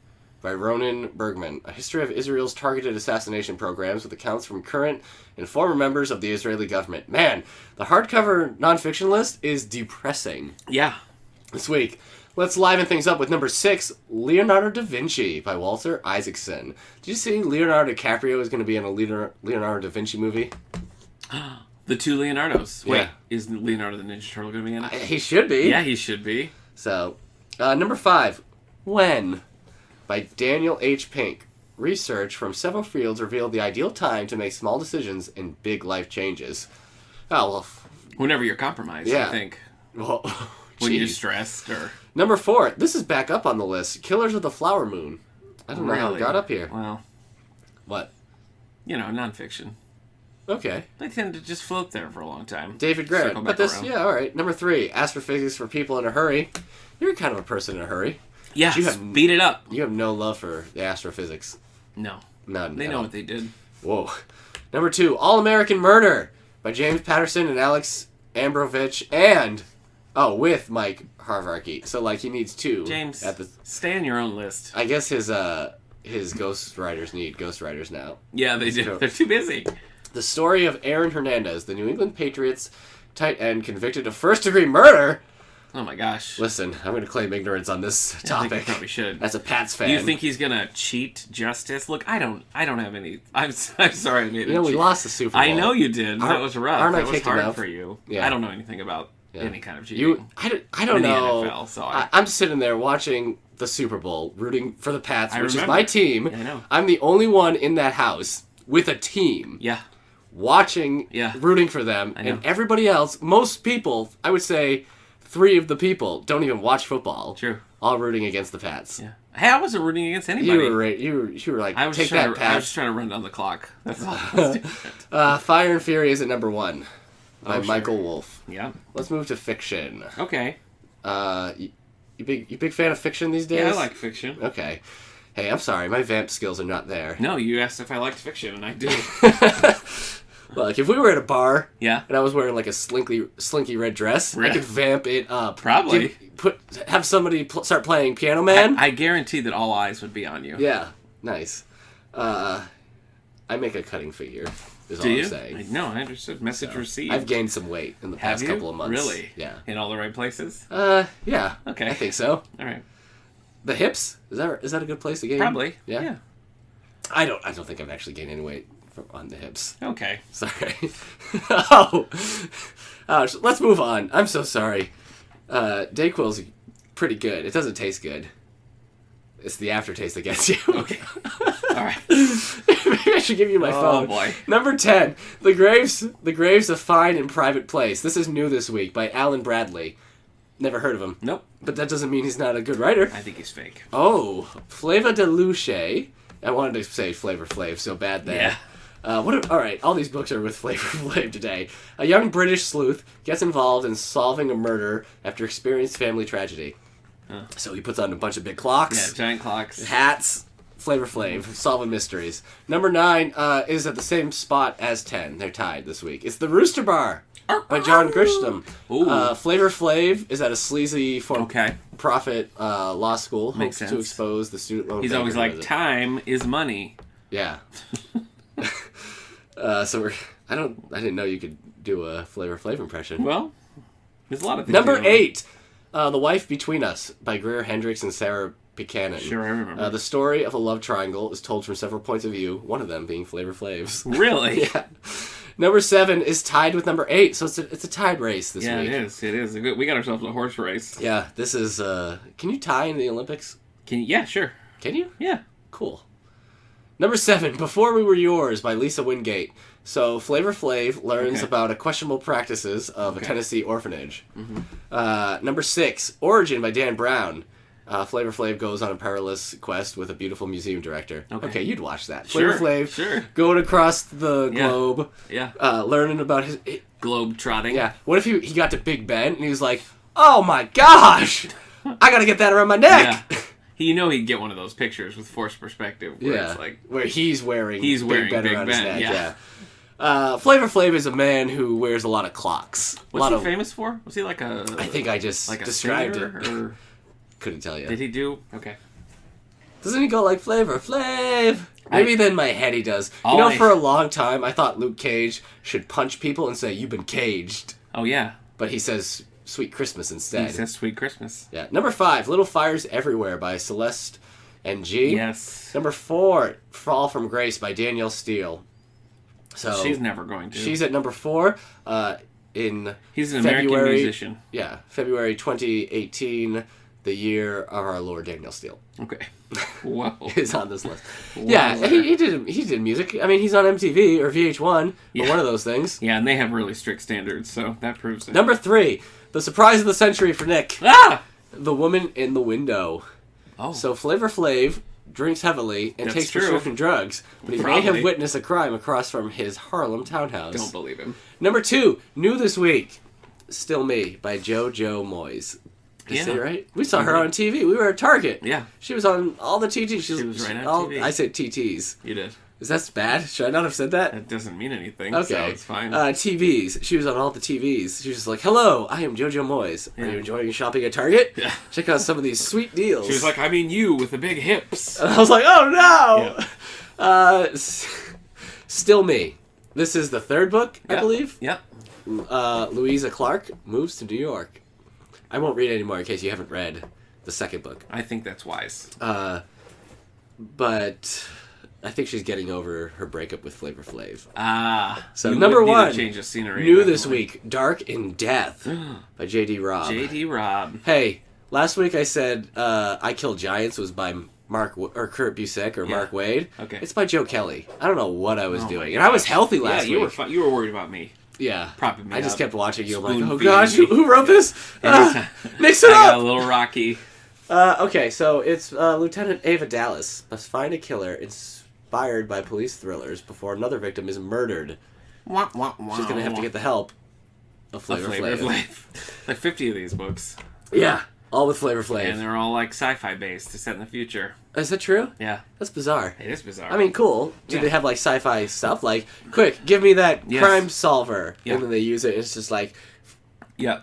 By Ronan Bergman. A history of Israel's targeted assassination programs with accounts from current and former members of the Israeli government. Man, the hardcover nonfiction list is depressing. Yeah. This week, let's liven things up with number 6, Leonardo da Vinci by Walter Isaacson. Did you see Leonardo DiCaprio is going to be in a Leonardo da Vinci movie? The two Leonardos. Wait, yeah. Is Leonardo the Ninja Turtle going to be in it? He should be. Yeah, he should be. So, number 5, When by Daniel H. Pink. Research from several fields revealed the ideal time to make small decisions and big life changes. Oh, well. Whenever you're compromised, I think. Well, when you're stressed or... Number 4, this is back up on the list. Killers of the Flower Moon. I don't know how it got up here. Well. What? Nonfiction. Okay. They tend to just float there for a long time. David Grier. But this, yeah, all right. Number 3, Astrophysics for People in a Hurry. You're kind of a person in a hurry. Yeah, speed it up. You have no love for the astrophysics. No. None. They know what they did. Whoa. Number 2, All-American Murder by James Patterson and Alex Ambrovich and, with Mike Harvarkey. So, he needs 2. James, stay on your own list. I guess his ghostwriters need ghostwriters now. Yeah, they do. They're too busy. The story of Aaron Hernandez, the New England Patriots tight end convicted of first-degree murder. Oh my gosh. Listen, I'm going to claim ignorance on this topic. I think you probably should. As a Pats fan. You think he's going to cheat justice? Look, I don't have any... I'm sorry I made it. We lost the Super Bowl. I know you did. That was rough. That was hard for you. Yeah. I don't know anything about any kind of cheating. I don't know. The NFL, so I'm sitting there watching the Super Bowl, rooting for the Pats, which is my team. I know. I'm the only one in that house with a team. Yeah. Watching, rooting for them, and everybody else, most people, I would say... 3 of the people don't even watch football. True. All rooting against the Pats. Yeah. Hey, I wasn't rooting against anybody. You were like, take that, Pats. I was just trying to run down the clock. That's all. Fire and Fury is at number 1 by Michael Wolff. Yeah. Let's move to fiction. Okay. You big fan of fiction these days? Yeah, I like fiction. Okay. Hey, I'm sorry, my vamp skills are not there. No, you asked if I liked fiction, and I do. Look, if we were at a bar, and I was wearing like a slinky red dress, I could vamp it up. Probably. Have somebody start playing Piano Man. I guarantee that all eyes would be on you. Yeah, nice. I make a cutting figure. Is all I'm saying. No, I understood. Message received. I've gained some weight in the past couple of months. Really? Yeah. In all the right places? Yeah. Okay. I think so. All right. The hips? Is that a good place to gain? Probably. Yeah. I don't think I've actually gained any weight on the hips. Okay. Sorry. Let's move on. I'm so sorry. Dayquil's pretty good. It doesn't taste good. It's the aftertaste that gets you. Okay. All right. Maybe I should give you my phone. Oh, boy. Number 10. The Graves of Fine and Private Place. This is new this week by Alan Bradley. Never heard of him. Nope. But that doesn't mean he's not a good writer. I think he's fake. Oh. Flava de Luce. I wanted to say Flavor Flav so bad there. Yeah. All right, all these books are with Flavor Flav today. A young British sleuth gets involved in solving a murder after experiencing family tragedy. So he puts on a bunch of big clocks. Yeah, giant clocks. Hats. Flavor Flav. Solving mysteries. Number 9 is at the same spot as 10. They're tied this week. It's The Rooster Bar by John Grisham. Flavor Flav is at a sleazy for-profit law school. Makes sense. To expose the student loan. He's always like, time is money. Yeah. So I didn't know you could do a Flavor Flav impression. Well, there's a lot of things. Number 8, The Wife Between Us by Grier Hendricks and Sarah Buchanan. Sure, I remember. The story of a love triangle is told from several points of view, one of them being Flavor Flav's. Really? Yeah. Number 7 is tied with number 8, so it's a tied race this week. Yeah, it is. We got ourselves a horse race. Yeah, this is... can you tie in the Olympics? Yeah, sure. Can you? Yeah. Cool. Number 7, Before We Were Yours by Lisa Wingate. So Flavor Flav learns about questionable practices of a Tennessee orphanage. Mm-hmm. Number 6, Origin by Dan Brown. Flavor Flav goes on a perilous quest with a beautiful museum director. Okay, you'd watch that. Flavor Flav going across the globe. Yeah. Learning about his... globe trotting. Yeah. What if he got to Big Ben and he was like, oh my gosh! I gotta get that around my neck! Yeah. He'd get one of those pictures with forced perspective where it's like... where he's wearing Big Ben Big around Ben, his neck. Flavor Flav is a man who wears a lot of clocks. What's he famous for? Was he like a... I think I just described it. Or... Couldn't tell you. Did he do... Okay. Doesn't he go like Flavor Flav? Maybe then my head he does. For a long time I thought Luke Cage should punch people and say, you've been caged. Oh, yeah. But he says Sweet Christmas instead. He says Sweet Christmas. Yeah. Number 5, Little Fires Everywhere by Celeste and G. Yes. Number 4, Fall from Grace by Danielle Steele. So she's never going to. She's at number 4. He's an American musician. Yeah, February 2018, the year of our Lord Danielle Steele. Okay. Whoa. Is on this list. Yeah, he did music. I mean, he's on MTV or VH1 or one of those things. Yeah, and they have really strict standards, so that proves it. Number 3, the surprise of the century for Nick. The Woman in the Window. Oh. So Flavor Flav drinks heavily and takes prescription drugs, but he may have witnessed a crime across from his Harlem townhouse. Don't believe him. Number 2, new this week, Still Me by JoJo Moyes. Did I say it right? We saw her on TV. We were at Target. Yeah. She was on all the TTs. She was right on TV. I said TTs. You did. Is that bad? Should I not have said that? That doesn't mean anything, okay. So it's fine. TVs. She was on all the TVs. She was just like, hello, I am JoJo Moyes. Are you enjoying shopping at Target? Yeah. Check out some of these sweet deals. She was like, I mean you with the big hips. And I was like, oh no! Yeah. Still Me. This is the 3rd book, I believe. Yep. Louisa Clark moves to New York. I won't read anymore in case you haven't read the 2nd book. I think that's wise. But I think she's getting over her breakup with Flavor Flav. So number 1, change of scenery, new this week, Dark in Death by J.D. Robb. J.D. Robb. Hey, last week I said I Kill Giants was by Kurt Busiek or Mark Waid. Okay. It's by Joe Kelly. I don't know what I was doing. And I was healthy last week. Yeah, you were worried about me. Yeah. Propping me I just up. kept watching you. I'm like, oh gosh, who wrote this? Mix it up! I got a little rocky. Okay, so it's Lieutenant Ava Dallas must find a killer inspired by police thrillers before another victim is murdered. Wah, wah, wah, She's going to have to get the help of Flavor Flav. Like 50 of these books. Yeah, all with Flavor Flav. And they're all like sci-fi based to set in the future. Is that true? Yeah. That's bizarre. It is bizarre. I mean, cool. Do they have like sci-fi stuff? Like, quick, give me that crime solver. Yeah. And then they use it. It's just like,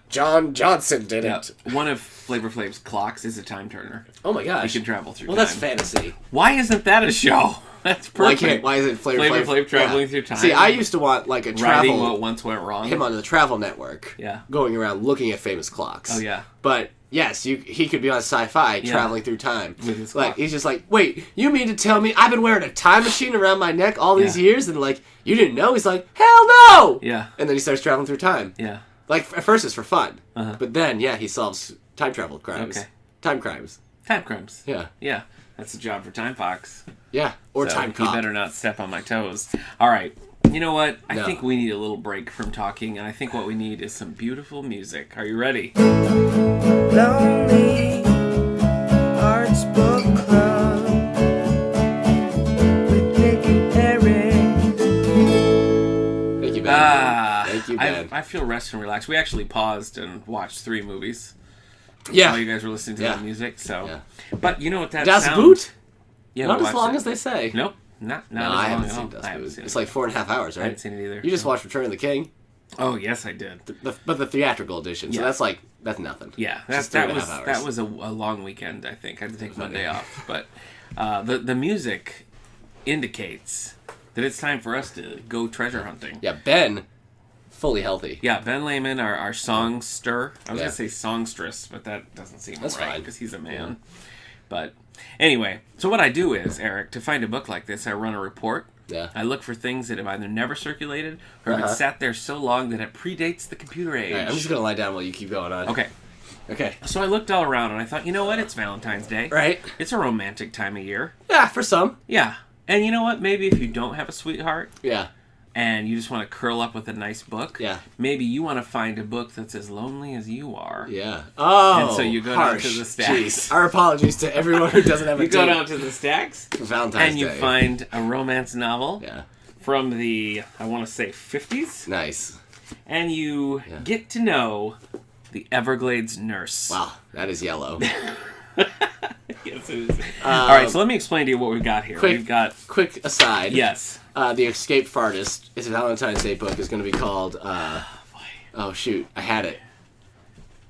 John Johnson did it. One of Flavor Flav's clocks is a time turner. Oh my gosh. You can travel through time. Well, that's fantasy. Why isn't that a show? That's perfect. Why isn't Flavor Flav traveling through time? See, I used to want like a travel... Writing what once went wrong. Him on the Travel Network. Yeah. Going around looking at famous clocks. Oh, yeah. But... Yes, he could be on sci-fi traveling through time. With his clock. He's just like, wait, you mean to tell me I've been wearing a time machine around my neck all these years? And like, you didn't know? He's like, hell no! Yeah. And then he starts traveling through time. Yeah. Like, at first it's for fun. But then, he solves time travel crimes. Okay. Time crimes. Time crimes. Yeah. Yeah. That's a job for Time Fox. Yeah, or so Time Cop. You better not step on my toes. All right. You know what? I think we need a little break from talking, and I think what we need is some beautiful music. Are you ready? Lonely Arts Book Club with Nick and Eric. Thank you, Ben. Thank you, Ben. I feel rest and relaxed. We actually paused and watched 3 movies. Yeah. While you guys were listening to that music. So, but you know what that Das sound... Boot? Yeah, not as long as they say. Nope. Not as long I haven't at all. seen Das Boot. It's like 4.5 hours, right? I haven't seen it either. You just watched Return of the King? Oh, yes, I did. But the theatrical edition. So that's nothing. Yeah, that was a long weekend, I think. I had to take Monday off. But the music indicates that it's time for us to go treasure hunting. Yeah, Ben, fully healthy. Yeah, Ben Lehman, our songster. I was going to say songstress, but that doesn't seem right because he's a man. Yeah. But anyway, so what I do is, Eric, to find a book like this, I run a report. Yeah. I look for things that have either never circulated or have sat there so long that it predates the computer age. Right, I'm just going to lie down while you keep going on. Okay. So I looked all around and I thought, you know what? It's Valentine's Day. Right. It's a romantic time of year. Yeah, for some. Yeah. And you know what? Maybe if you don't have a sweetheart. Yeah. And you just want to curl up with a nice book. Yeah. Maybe you want to find a book that's as lonely as you are. Yeah. Oh, and so you go down to the stacks. Jeez. Our apologies to everyone who doesn't have a You go down to the stacks. For Valentine's Day. And you find a romance novel. Yeah. From the, I want to say, 50s. Nice. And you get to know the Everglades Nurse. Wow, that is yellow. Yes, it is. All right, so let me explain to you what we've got here. Quick aside. Yes. The Escaped Fartist, it's a Valentine's Day book, is going to be called, oh shoot, I had it.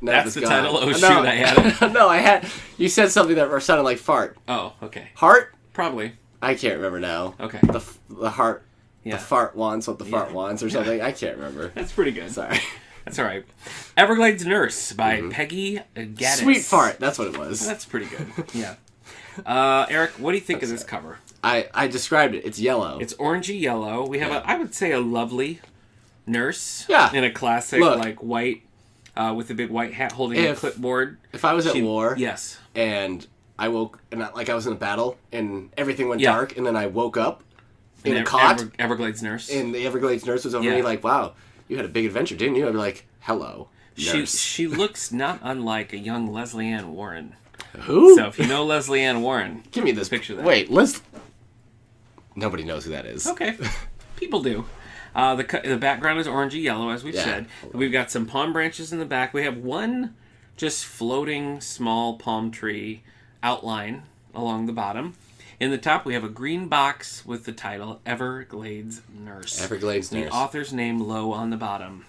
No, that's the title? Oh shoot, I had it. No, you said something that sounded like fart. Oh, okay. Heart? Probably. I can't remember now. Okay. The heart, the fart wants what the fart wants or something. I can't remember. That's pretty good. Sorry. That's all right. Everglades Nurse by Peggy Gaddis. Sweet fart, that's what it was. That's pretty good. Yeah. Eric, what do you think of this cover? I described it. It's yellow. It's orangey yellow. We have I would say a lovely nurse. Yeah. In a classic white, with a big white hat holding a clipboard. If I was at war. Yes. And I woke, and I was in a battle, and everything went dark, and then I woke up in a cot. Everglades Nurse. And the Everglades Nurse was over me like, wow, you had a big adventure, didn't you? I'd be like, hello, nurse. She looks not unlike a young Leslie Ann Warren. Who? So if you know Leslie Ann Warren, give me this picture. That. Wait, nobody knows who that is. Okay, people do. The background is orangey yellow, as we've said. We've got some palm branches in the back. We have one just floating small palm tree outline along the bottom. In the top, we have a green box with the title Everglades Nurse. Everglades Nurse. The author's name low on the bottom.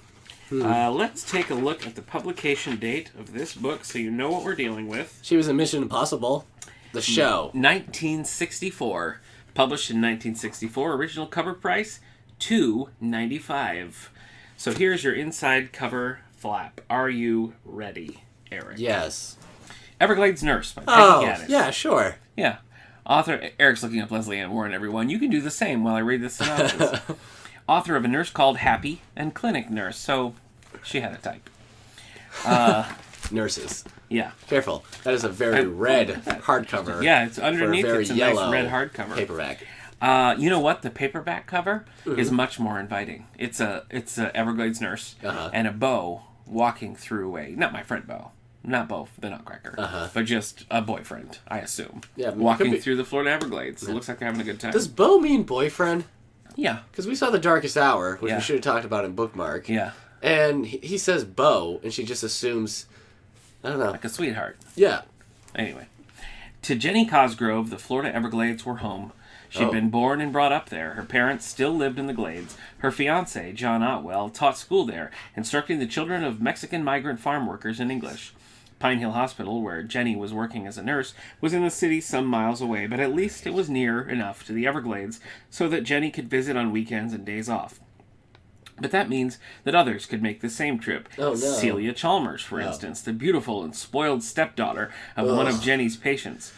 Let's take a look at the publication date of this book so you know what we're dealing with. She was in Mission Impossible, the show. 1964. Published in 1964. Original cover price, $2.95. So here's your inside cover flap. Are you ready, Eric? Yes. Everglades Nurse by Peggy Gaddis. Yeah, sure. Yeah. Author, Eric's looking up Leslie Ann Warren, everyone. You can do the same while I read the synopsis. Author of A Nurse Called Happy and Clinic Nurse. So she had a type. Nurses. Yeah. Careful. That is a very red hardcover. Yeah, it's underneath. It's a nice red hardcover. Paperback. You know what? The paperback cover is much more inviting. It's a Everglades Nurse and a beau walking through not my friend Beau. Not Beau, the Nutcracker, but just a boyfriend, I assume. Yeah, walking through the Florida Everglades. Yeah. It looks like they're having a good time. Does Beau mean boyfriend? Yeah. Because we saw The Darkest Hour, which we should have talked about in Bookmark. Yeah. And he says Beau, and she just assumes, I don't know. Like a sweetheart. Yeah. Anyway. To Jenny Cosgrove, the Florida Everglades were home. She'd been born and brought up there. Her parents still lived in the Glades. Her fiancé, John Otwell, taught school there, instructing the children of Mexican migrant farm workers in English. Pine Hill Hospital, where Jenny was working as a nurse, was in the city some miles away, but at least it was near enough to the Everglades so that Jenny could visit on weekends and days off. But that means that others could make the same trip. Oh, no. Celia Chalmers, for instance, the beautiful and spoiled stepdaughter of one of Jenny's patients.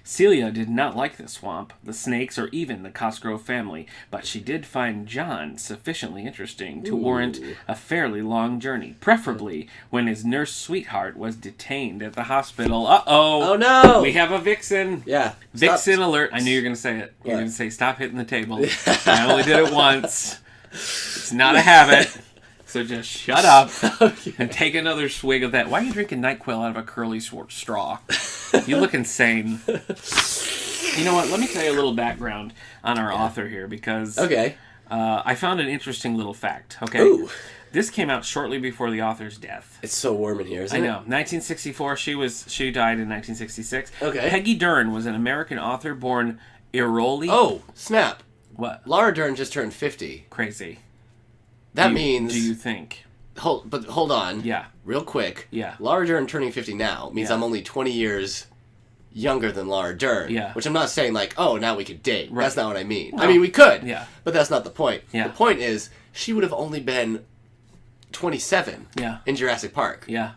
Celia did not like the swamp, the snakes, or even the Cosgrove family, but she did find John sufficiently interesting to warrant a fairly long journey, preferably when his nurse sweetheart was detained at the hospital. Uh-oh! Oh, no! We have a vixen! Yeah. Vixen alert. I knew you were going to say it. You're going to say, stop hitting the table. I only did it once. It's not a habit. So just shut up and take another swig of that. Why are you drinking NyQuil out of a curly straw? You look insane. You know what? Let me tell you a little background on our author here because I found an interesting little fact. Okay. Ooh. This came out shortly before the author's death. It's so warm in here, isn't it? I know. 1964. She died in 1966. Okay. Peggy Dern was an American author born Iroli. Oh, snap. What? Laura Dern just turned 50. Crazy. That means... Do you think? Hold on. Yeah. Real quick. Yeah. Laura Dern turning 50 now means I'm only 20 years younger than Laura Dern. Yeah. Which I'm not saying like, oh, now we could date. Right. That's not what I mean. Well, I mean, we could. Yeah. But that's not the point. Yeah. The point is, she would have only been 27 in Jurassic Park. Yeah.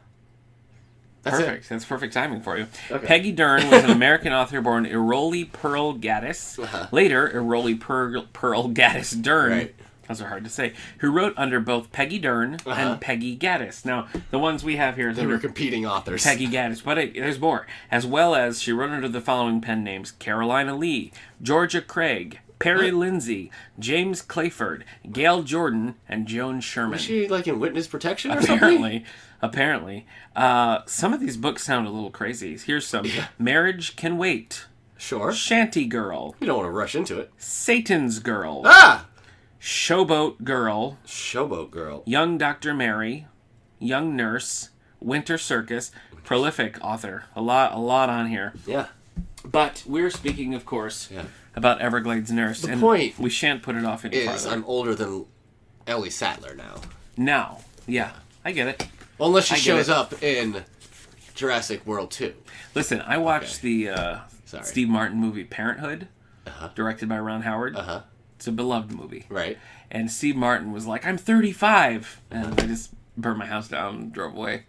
That's perfect. That's perfect timing for you. Okay. Peggy Dern was an American author born Iroli Pearl Gaddis. Later, Iroli Pearl Gaddis Dern. Right. Those are hard to say. Who wrote under both Peggy Dern and Peggy Gaddis. Now, the ones we have here is They were competing authors. Peggy Gaddis, but there's more. As well as she wrote under the following pen names: Carolina Lee, Georgia Craig, Perry Lindsay, James Clayford, Gail Jordan, and Joan Sherman. Was she like in witness protection or something? Apparently. Some of these books sound a little crazy. Here's some. Yeah. Marriage Can Wait. Sure. Shanty Girl. You don't want to rush into it. Satan's Girl. Ah! Showboat Girl. Showboat Girl. Young Dr. Mary. Young Nurse. Winter Circus. Prolific author. A lot on here. Yeah. But we're speaking, of course, about Everglades Nurse. The point we shan't put it off any farther. I'm older than Ellie Sattler now. Now. Yeah. I get it. Well, unless she shows up in Jurassic World 2. Listen, I watched the Steve Martin movie Parenthood, directed by Ron Howard. It's a beloved movie. Right. And Steve Martin was like, I'm 35. And I just burned my house down and drove away.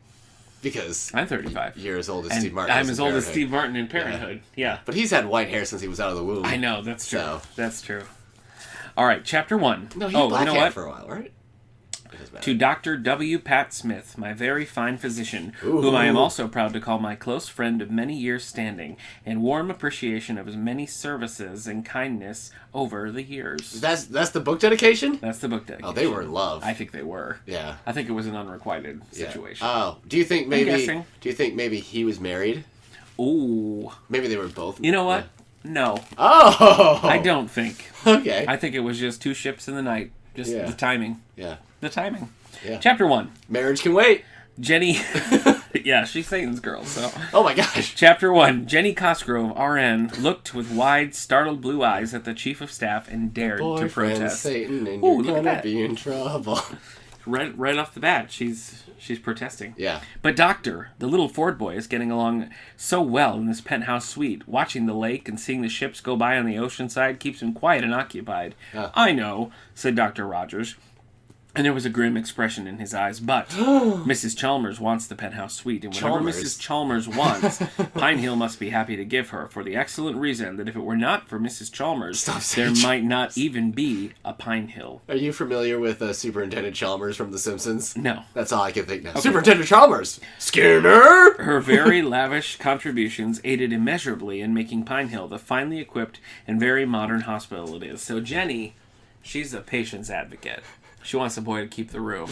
Because I'm 35. You're as old as Steve Martin. I'm as old as Steve Martin in Parenthood. Yeah. But he's had white hair since he was out of the womb. I know, that's true. So. That's true. All right, chapter 1. No, he had black hair for a while, right? To Dr. W. Pat Smith, my very fine physician, whom I am also proud to call my close friend of many years' standing, and warm appreciation of his many services and kindness over the years. That's the book dedication? That's the book dedication. Oh, they were in love. I think they were. Yeah. I think it was an unrequited situation. Oh, do you think maybe he was married? Ooh. Maybe they were both. You know what? Yeah. No. Oh! I don't think. Okay. I think it was just two ships in the night. Just the timing. Yeah. The timing. Yeah. Chapter 1. Marriage Can Wait. Jenny. Yeah, she's Satan's girl, so. Oh my gosh. Chapter 1. Jenny Cosgrove, RN, looked with wide, startled blue eyes at the chief of staff and dared to protest. Satan, and you're gonna be in trouble. Right off the bat, she's protesting. Yeah. But Doctor, the little Ford boy, is getting along so well in this penthouse suite. Watching the lake and seeing the ships go by on the ocean side keeps him quiet and occupied. I know, said Dr. Rogers. And there was a grim expression in his eyes, but Mrs. Chalmers wants the penthouse suite, and whatever Mrs. Chalmers wants, Pine Hill must be happy to give her, for the excellent reason that if it were not for Mrs. Chalmers, there might not even be a Pine Hill. Are you familiar with Superintendent Chalmers from The Simpsons? No. That's all I can think now. Okay. Superintendent Chalmers! Skinner! Her very lavish contributions aided immeasurably in making Pine Hill the finely equipped and very modern hospital it is. So Jenny, she's a patient's advocate. She wants the boy to keep the room.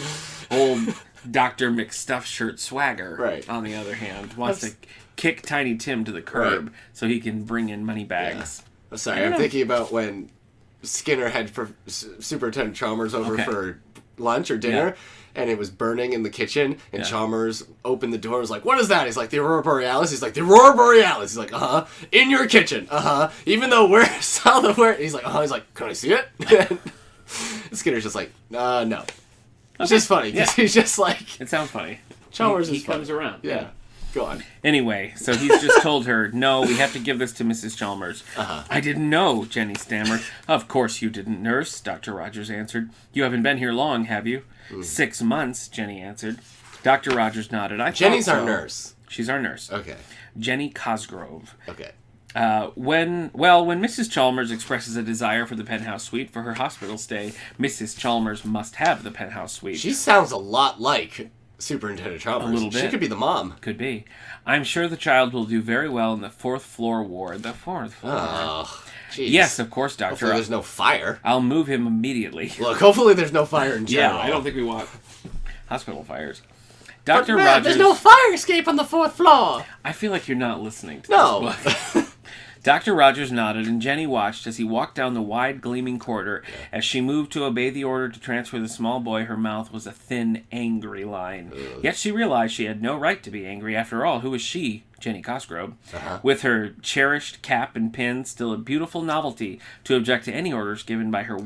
Old Dr. McStuffshirt Swagger, on the other hand, wants to kick Tiny Tim to the curb so he can bring in money bags. Yeah. I'm sorry, I'm thinking about when Skinner had Superintendent Chalmers over for lunch or dinner, and it was burning in the kitchen, and Chalmers opened the door and was like, what is that? He's like, the Aurora Borealis? He's like, the Aurora Borealis. He's like, in your kitchen, even though we're south of where... He's like, He's like, can I see it? Skinner's just like, no. It's just funny, because he's just like... It sounds funny. Chalmers he comes around. Yeah. Go on. Anyway, so he's just told her, no, we have to give this to Mrs. Chalmers. I didn't know, Jenny stammered. Of course you didn't, nurse, Dr. Rogers answered. You haven't been here long, have you? 6 months, Jenny answered. Dr. Rogers nodded. Jenny's our nurse. She's our nurse. Okay. Jenny Cosgrove. Okay. When Mrs. Chalmers expresses a desire for the penthouse suite for her hospital stay, Mrs. Chalmers must have the penthouse suite. She sounds a lot like Superintendent Chalmers. A little bit. She could be the mom. Could be. I'm sure the child will do very well in the 4th floor ward. The 4th floor. Oh, jeez. Yes, of course, Doctor. Hopefully there's no fire. I'll move him immediately. Look, hopefully there's no fire in general. Yeah, I don't think we want hospital fires. Dr. Man, Rogers... there's no fire escape on the 4th floor. I feel like you're not listening to this book. Dr. Rogers nodded, and Jenny watched as he walked down the wide, gleaming corridor. As she moved to obey the order to transfer the small boy, her mouth was a thin, angry line. Yet she realized she had no right to be angry. After all, who was she, Jenny Cosgrove, with her cherished cap and pin, still a beautiful novelty, to object to any orders given by her...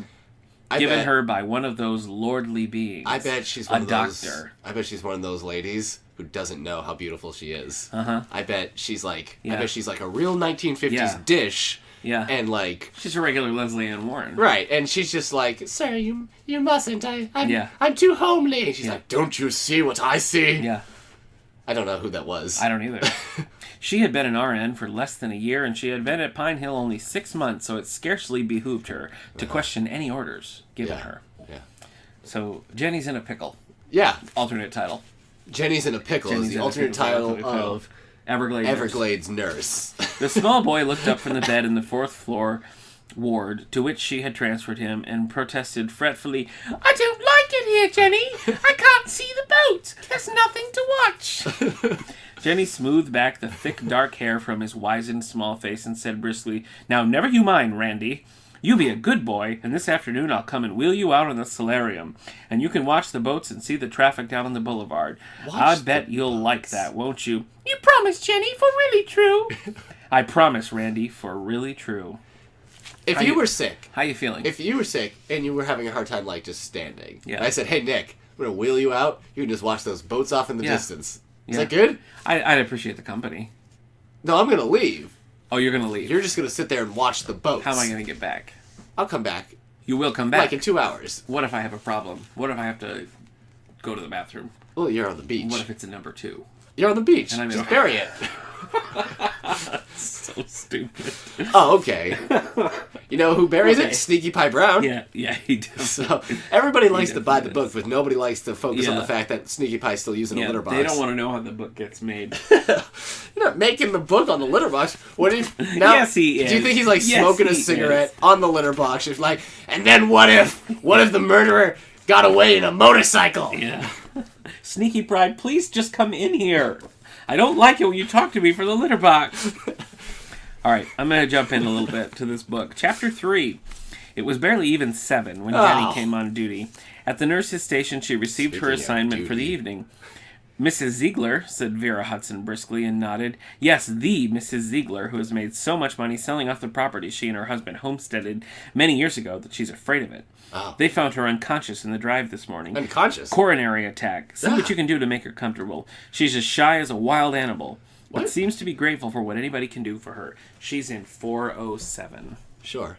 her by one of those lordly beings. I bet she's one of those... I bet she's one of those ladies who doesn't know how beautiful she is. I bet she's like... I bet she's like a real 1950s dish. Yeah. And like... She's a regular Leslie Ann Warren. Right. And she's just like, sir, you mustn't. I'm too homely. And she's like, don't you see what I see? Yeah. I don't know who that was. I don't either. She had been an RN for less than a year, and she had been at Pine Hill only 6 months, so it scarcely behooved her to question any orders given her. Yeah. So, Jenny's in a pickle. Yeah. Alternate title. Jenny's in a pickle is the alternate title of Everglades Nurse. The small boy looked up from the bed in the 4th floor ward, to which she had transferred him, and protested fretfully, I don't like it here, Jenny. I can't see the boat. There's nothing to watch. Jenny smoothed back the thick, dark hair from his wizened, small face and said briskly, Now, never you mind, Randy. You be a good boy, and this afternoon I'll come and wheel you out on the solarium, and you can watch the boats and see the traffic down on the boulevard. I bet you'll like that, won't you? You promise, Jenny, for really true. I promise, Randy, for really true. If you were sick... How you feeling? If you were sick and you were having a hard time, like, just standing, and I said, hey, Nick, I'm going to wheel you out. You can just watch those boats off in the distance. Is that good? I'd appreciate the company. No, I'm going to leave. Oh, you're going to leave? You're just going to sit there and watch the boats. How am I going to get back? I'll come back. You will come back? Like in 2 hours. What if I have a problem? What if I have to go to the bathroom? Well, you're on the beach. What if it's a number 2? You're on the beach. And just bury it. So stupid. Oh, okay. You know who buries it? Sneaky Pie Brown. Yeah, he does. So everybody likes to buy the book, but nobody likes to focus on the fact that Sneaky Pie's still using a litter box. They don't want to know how the book gets made. You're not making the book on the litter box. What if now? Yes, he is. Do you think he's like smoking a cigarette on the litter box? Just like, and then what if the murderer got away in a motorcycle? Yeah. Sneaky Pride, please just come in here. I don't like it when you talk to me for the litter box. All right, I'm going to jump in a little bit to this book. Chapter 3. It was barely even 7 when Jenny came on duty. At the nurse's station, she received her assignment for the evening. Mrs. Ziegler, said Vera Hudson briskly, and nodded. Yes, the Mrs. Ziegler, who has made so much money selling off the property she and her husband homesteaded many years ago that she's afraid of it. Oh. They found her unconscious in the drive this morning. Unconscious? Coronary attack. See what you can do to make her comfortable. She's as shy as a wild animal, but seems to be grateful for what anybody can do for her. She's in 407. Sure.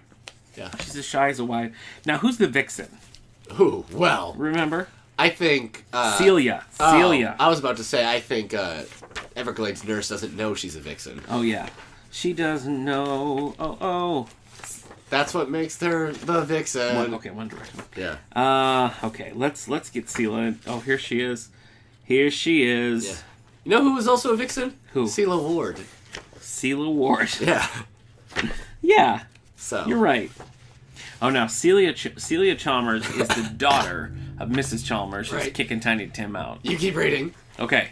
Yeah. She's as shy as a wild... Now, who's the vixen? Who? Well... Remember? I think... Celia. Celia. I was about to say, I think Everglades Nurse doesn't know she's a vixen. Oh, yeah. She doesn't know... Oh. That's what makes her the vixen. One Direction. Yeah. Okay, let's get Celia. Oh, here she is. Here she is. Yeah. You know who was also a vixen? Who? Celia Ward. Celia Ward. Yeah. Yeah. So. You're right. Oh, now, Celia Chalmers is the daughter of Mrs. Chalmers. She's kicking Tiny Tim out. You keep reading. Okay.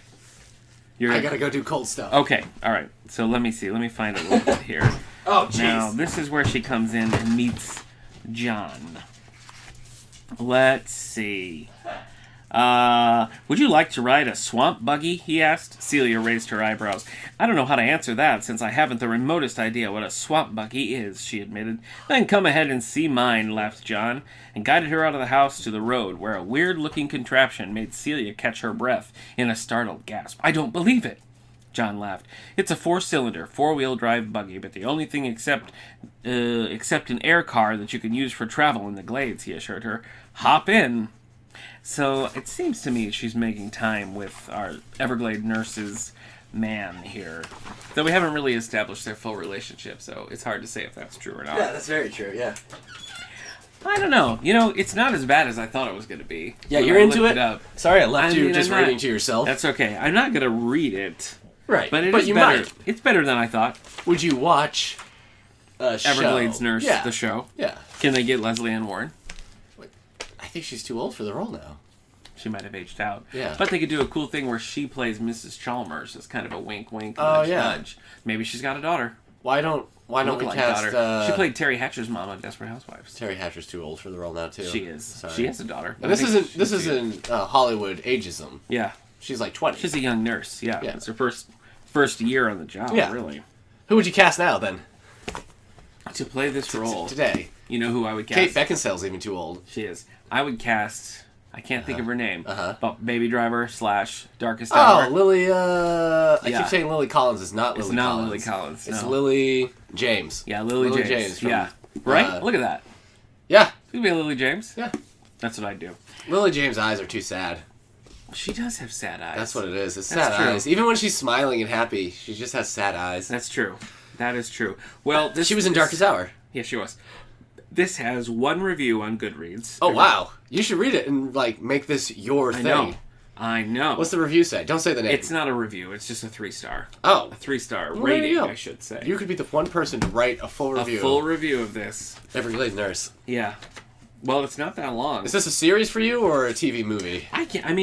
I gotta go do cold stuff. Okay, alright. So let me see. Let me find a little bit here. Oh, jeez. Now, this is where she comes in and meets John. Let's see. Would you like to ride a swamp buggy? He asked. Celia raised her eyebrows. I don't know how to answer that, since I haven't the remotest idea what a swamp buggy is, she admitted. Then come ahead and see mine, laughed John, and guided her out of the house to the road, where a weird-looking contraption made Celia catch her breath in a startled gasp. I don't believe it. John laughed. It's a 4-cylinder, 4-wheel drive buggy, but the only thing except an air car that you can use for travel in the Glades, he assured her. Hop in. So it seems to me she's making time with our Everglade Nurse's man here. Though we haven't really established their full relationship, so it's hard to say if that's true or not. Yeah, that's very true, yeah. I don't know. It's not as bad as I thought it was going to be. Yeah, you're into it? Sorry, I left you just reading to yourself. That's okay. I'm not going to read it. Right. But you better. Might. It's better than I thought. Would you watch Everglades Nurse, the show? Yeah. Can they get Leslie Ann Warren? I think she's too old for the role now. She might have aged out. Yeah. But they could do a cool thing where she plays Mrs. Chalmers as kind of a wink, nudge. Maybe she's got a daughter. Why don't we cast... She played Terry Hatcher's mom on Desperate Housewives. Terry Hatcher's too old for the role now, too. She is. Sorry. She has a daughter. And this isn't Hollywood ageism. Yeah. She's like 20. She's a young nurse, yeah. It's her first year on the job, really. Who would you cast now, then? To play this role. Today. You know who I would cast? Kate Beckinsale's even too old. She is. I would cast... I can't think of her name. But Baby Driver / Darkest Hour. Oh, Lily, I keep saying Lily Collins. It's not Lily Collins. It's not Lily Collins, It's Lily James. Yeah, Lily James. From, right? Look at that. Yeah. It could be Lily James. Yeah. That's what I'd do. Lily James' eyes are too sad. She does have sad eyes. That's what it is. It's sad eyes. Even when she's smiling and happy, she just has sad eyes. That's true. That is true. Well, she was in Darkest Hour. Yeah, she was. This has one review on Goodreads. Oh, wow. You should read it and, make this your thing. I know. What's the review say? Don't say the name. It's not a review. It's just a 3-star. Oh. A 3-star rating, I should say. You could be the one person to write a full review. A full review of this. Everglades Nurse. Yeah. Well, it's not that long. Is this a series for you or a TV movie?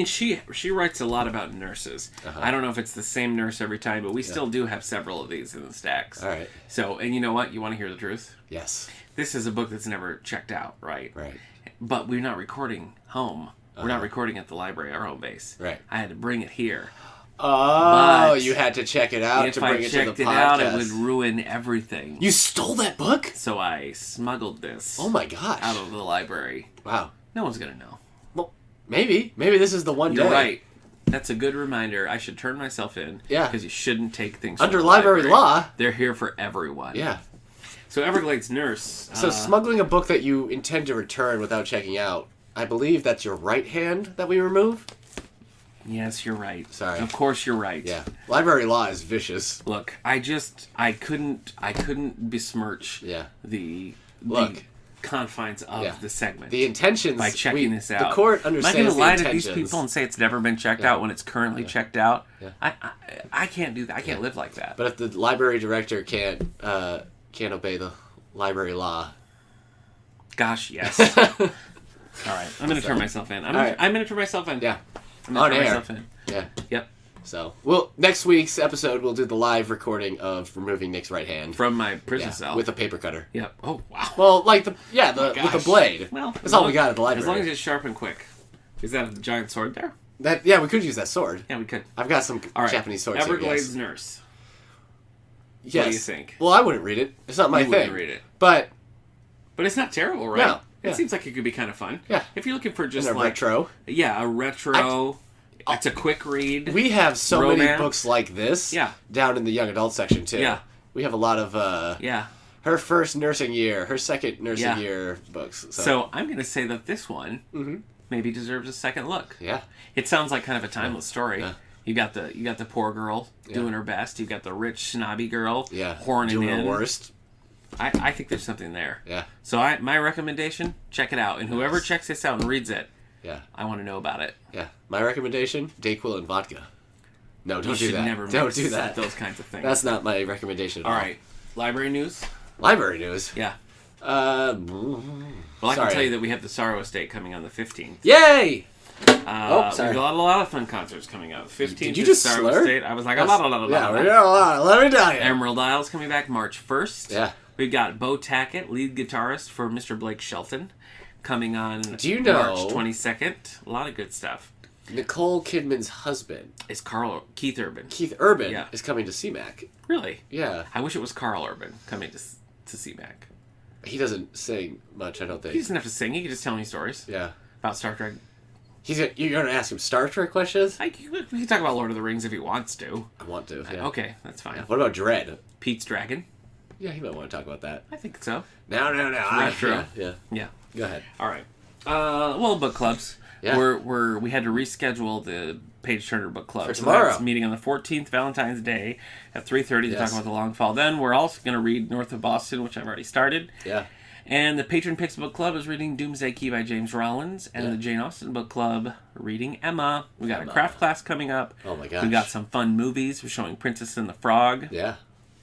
She writes a lot about nurses. I don't know if it's the same nurse every time, but we still do have several of these in the stacks. All right. So, and you know what? You want to hear the truth? Yes. This is a book that's never checked out, right? Right. But we're not recording home. We're not recording at the library, our home base. Right. I had to bring it here. Oh, you had to check it out to bring it to the podcast. If I checked it out, it would ruin everything. You stole that book? So I smuggled this. Oh my gosh. Out of the library. Wow. No one's going to know. Well, maybe. Maybe this is the one day. You're right. That's a good reminder. I should turn myself in. Yeah. Because you shouldn't take things under from the library law. They're here for everyone. Yeah. So Everglades Nurse. So smuggling a book that you intend to return without checking out, I believe that's your right hand that we remove? Yes, you're right. Sorry. Of course you're right. Yeah. Library law is vicious. Look, I couldn't besmirch the confines of the segment. The intentions by checking this out. The court understands. Am I going to lie to these people and say it's never been checked out when it's currently checked out? Yeah. I can't do that. I can't live like that. But if the library director can't obey the library law. Gosh, yes. All right, I'm going to turn myself in. I'm going to turn myself in. Yeah. I'm going to turn myself in. Yeah. Yep. So, next week's episode, we'll do the live recording of removing Nick's right hand. From my prison cell. With a paper cutter. Yep. Oh, wow. Well, with the blade. Well, that's all we got at the library. As long as it's sharp and quick. Is that a giant sword there? We could use that sword. Yeah, we could. I've got some Japanese swords. Everglades Nurse. Yes. What do you think? Well, I wouldn't read it. It's not my thing. Wouldn't read it. But it's not terrible, right? No. Yeah. It seems like it could be kind of fun. Yeah. If you're looking for just a retro. Yeah, a retro. It's a quick read. We have so many books like this down in the young adult section, too. Yeah. We have a lot of her first nursing year, her second nursing year books. So I'm going to say that this one maybe deserves a second look. Yeah. It sounds like kind of a timeless story. Yeah. You got the poor girl doing her best. You got the rich, snobby girl horning doing in. her worst. I think there's something there. Yeah. So my recommendation, check it out. And whoever checks this out and reads it, I want to know about it. Yeah. My recommendation, Dayquil and vodka. No, don't do that. Never don't do that. Those kinds of things. That's not my recommendation at all. All right. Library news? Library news? Yeah. Well, I can tell you that we have the Sorrow Estate coming on the 15th. Yay! We've got a lot of fun concerts coming up. 15th Did you just Sorrow slur? Estate. I was like, la. Yeah, let me tell you. Emerald Isle's coming back March 1st. Yeah. We've got Bo Tackett, lead guitarist for Mr. Blake Shelton, coming on March 22nd. A lot of good stuff. Nicole Kidman's husband is Keith Urban. Keith Urban is coming to CMAC. Really? Yeah. I wish it was Carl Urban coming to CMAC. He doesn't sing much, I don't think. He doesn't have to sing. He can just tell me stories. Yeah. About Star Trek. You're going to ask him Star Trek questions? We can talk about Lord of the Rings if he wants to. I want to, yeah. Okay, that's fine. Yeah. What about Dread? Pete's Dragon? Yeah, he might want to talk about that. I think so. No. Retro. Yeah. Yeah. Go ahead. All right. Well, book clubs. Yeah. We had to reschedule the Page Turner Book Club. For tomorrow. That's meeting on the 14th, Valentine's Day, at 3:30 to talk about the Long Fall. Then we're also going to read North of Boston, which I've already started. Yeah. And the Patron Picks Book Club is reading Doomsday Key by James Rollins. And the Jane Austen Book Club reading Emma. We got a craft class coming up. Oh my gosh. We got some fun movies. We're showing Princess and the Frog. Yeah.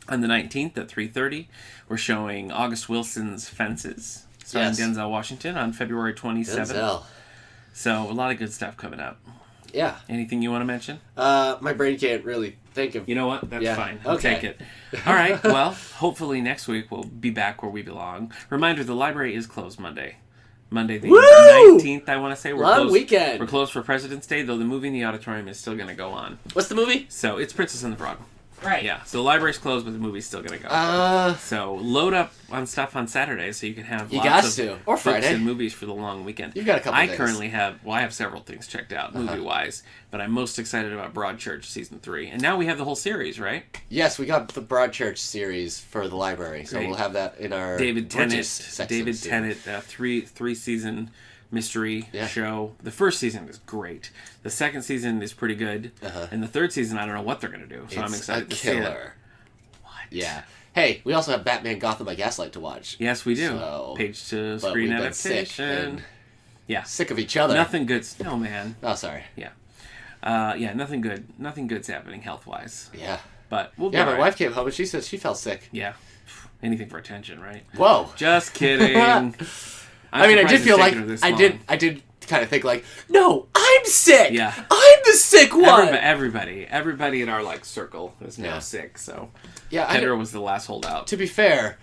On the 19th at 3:30, we're showing August Wilson's Fences, starring Denzel Washington, on February 27th. Denzel. So a lot of good stuff coming up. Yeah. Anything you want to mention? My brain can't really think of... You know what? That's fine. I'll Okay. take it. All right. Well, hopefully next week we'll be back where we belong. Reminder, the library is closed Monday. Monday the 19th, I want to say. Long weekend. We're closed for President's Day, though the movie in the auditorium is still going to go on. What's the movie? So it's Princess and the Frog. Right. Yeah. So the library's closed, but the movie's still going to go. So load up on stuff on Saturday so you can have lots of Or books Friday. and movies for the long weekend. You've got a couple I days. currently have, I have several things checked out movie-wise, but I'm most excited about Broadchurch Season 3. And now we have the whole series, right? Yes, we got the Broadchurch series for the library, so we'll have that in our David Tennant, section. 3-season mystery show. The first season is great. The second season is pretty good. And the third season, I don't know what they're going to do, so I'm excited to see it. What? Yeah. Hey, we also have Batman Gotham by Gaslight to watch. Yes, we do. So, Page to but screen we've been sick adaptation. and sick of each other. Nothing good. No, man. Oh, sorry. Yeah. Nothing good. Nothing good's happening health-wise. Yeah. But we'll be my all right. wife came home and she said she felt sick. Yeah. Anything for attention, right? Whoa. Just kidding. I mean, I did feel like I did kind of think like, no, I'm sick. Yeah. I'm the sick one. Everybody in our circle is now sick. So Pedro was the last holdout. To be fair,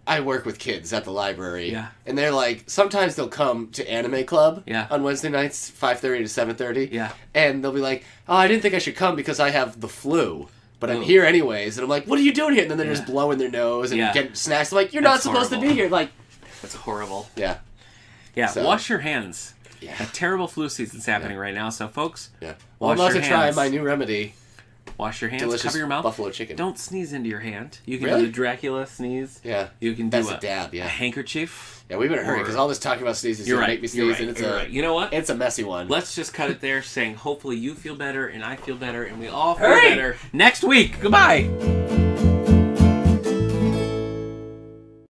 I work with kids at the library. Yeah. And they're like, sometimes they'll come to anime club. Yeah. On Wednesday nights, 5:30 to 7:30. Yeah. And they'll be like, oh, I didn't think I should come because I have the flu. But I'm here anyways. And I'm like, what are you doing here? And then they're just blowing their nose and getting snacks. I'm like, you're not supposed to be here. Like, that's horrible. Yeah. Yeah. So, wash your hands. Yeah. A terrible flu season's happening right now. So, folks, well, I'm about to try my new remedy. Wash your hands. Delicious Cover your mouth. buffalo chicken. Don't sneeze into your hand. You can Really? do the Dracula sneeze. Yeah. You can do That's a dab, a handkerchief. Yeah, we better hurry because all this talking about sneezes is You're going right. to make me sneeze. And it's right. You know what? It's a messy one. Let's just cut it there saying hopefully you feel better and I feel better and we all feel better next week. Goodbye.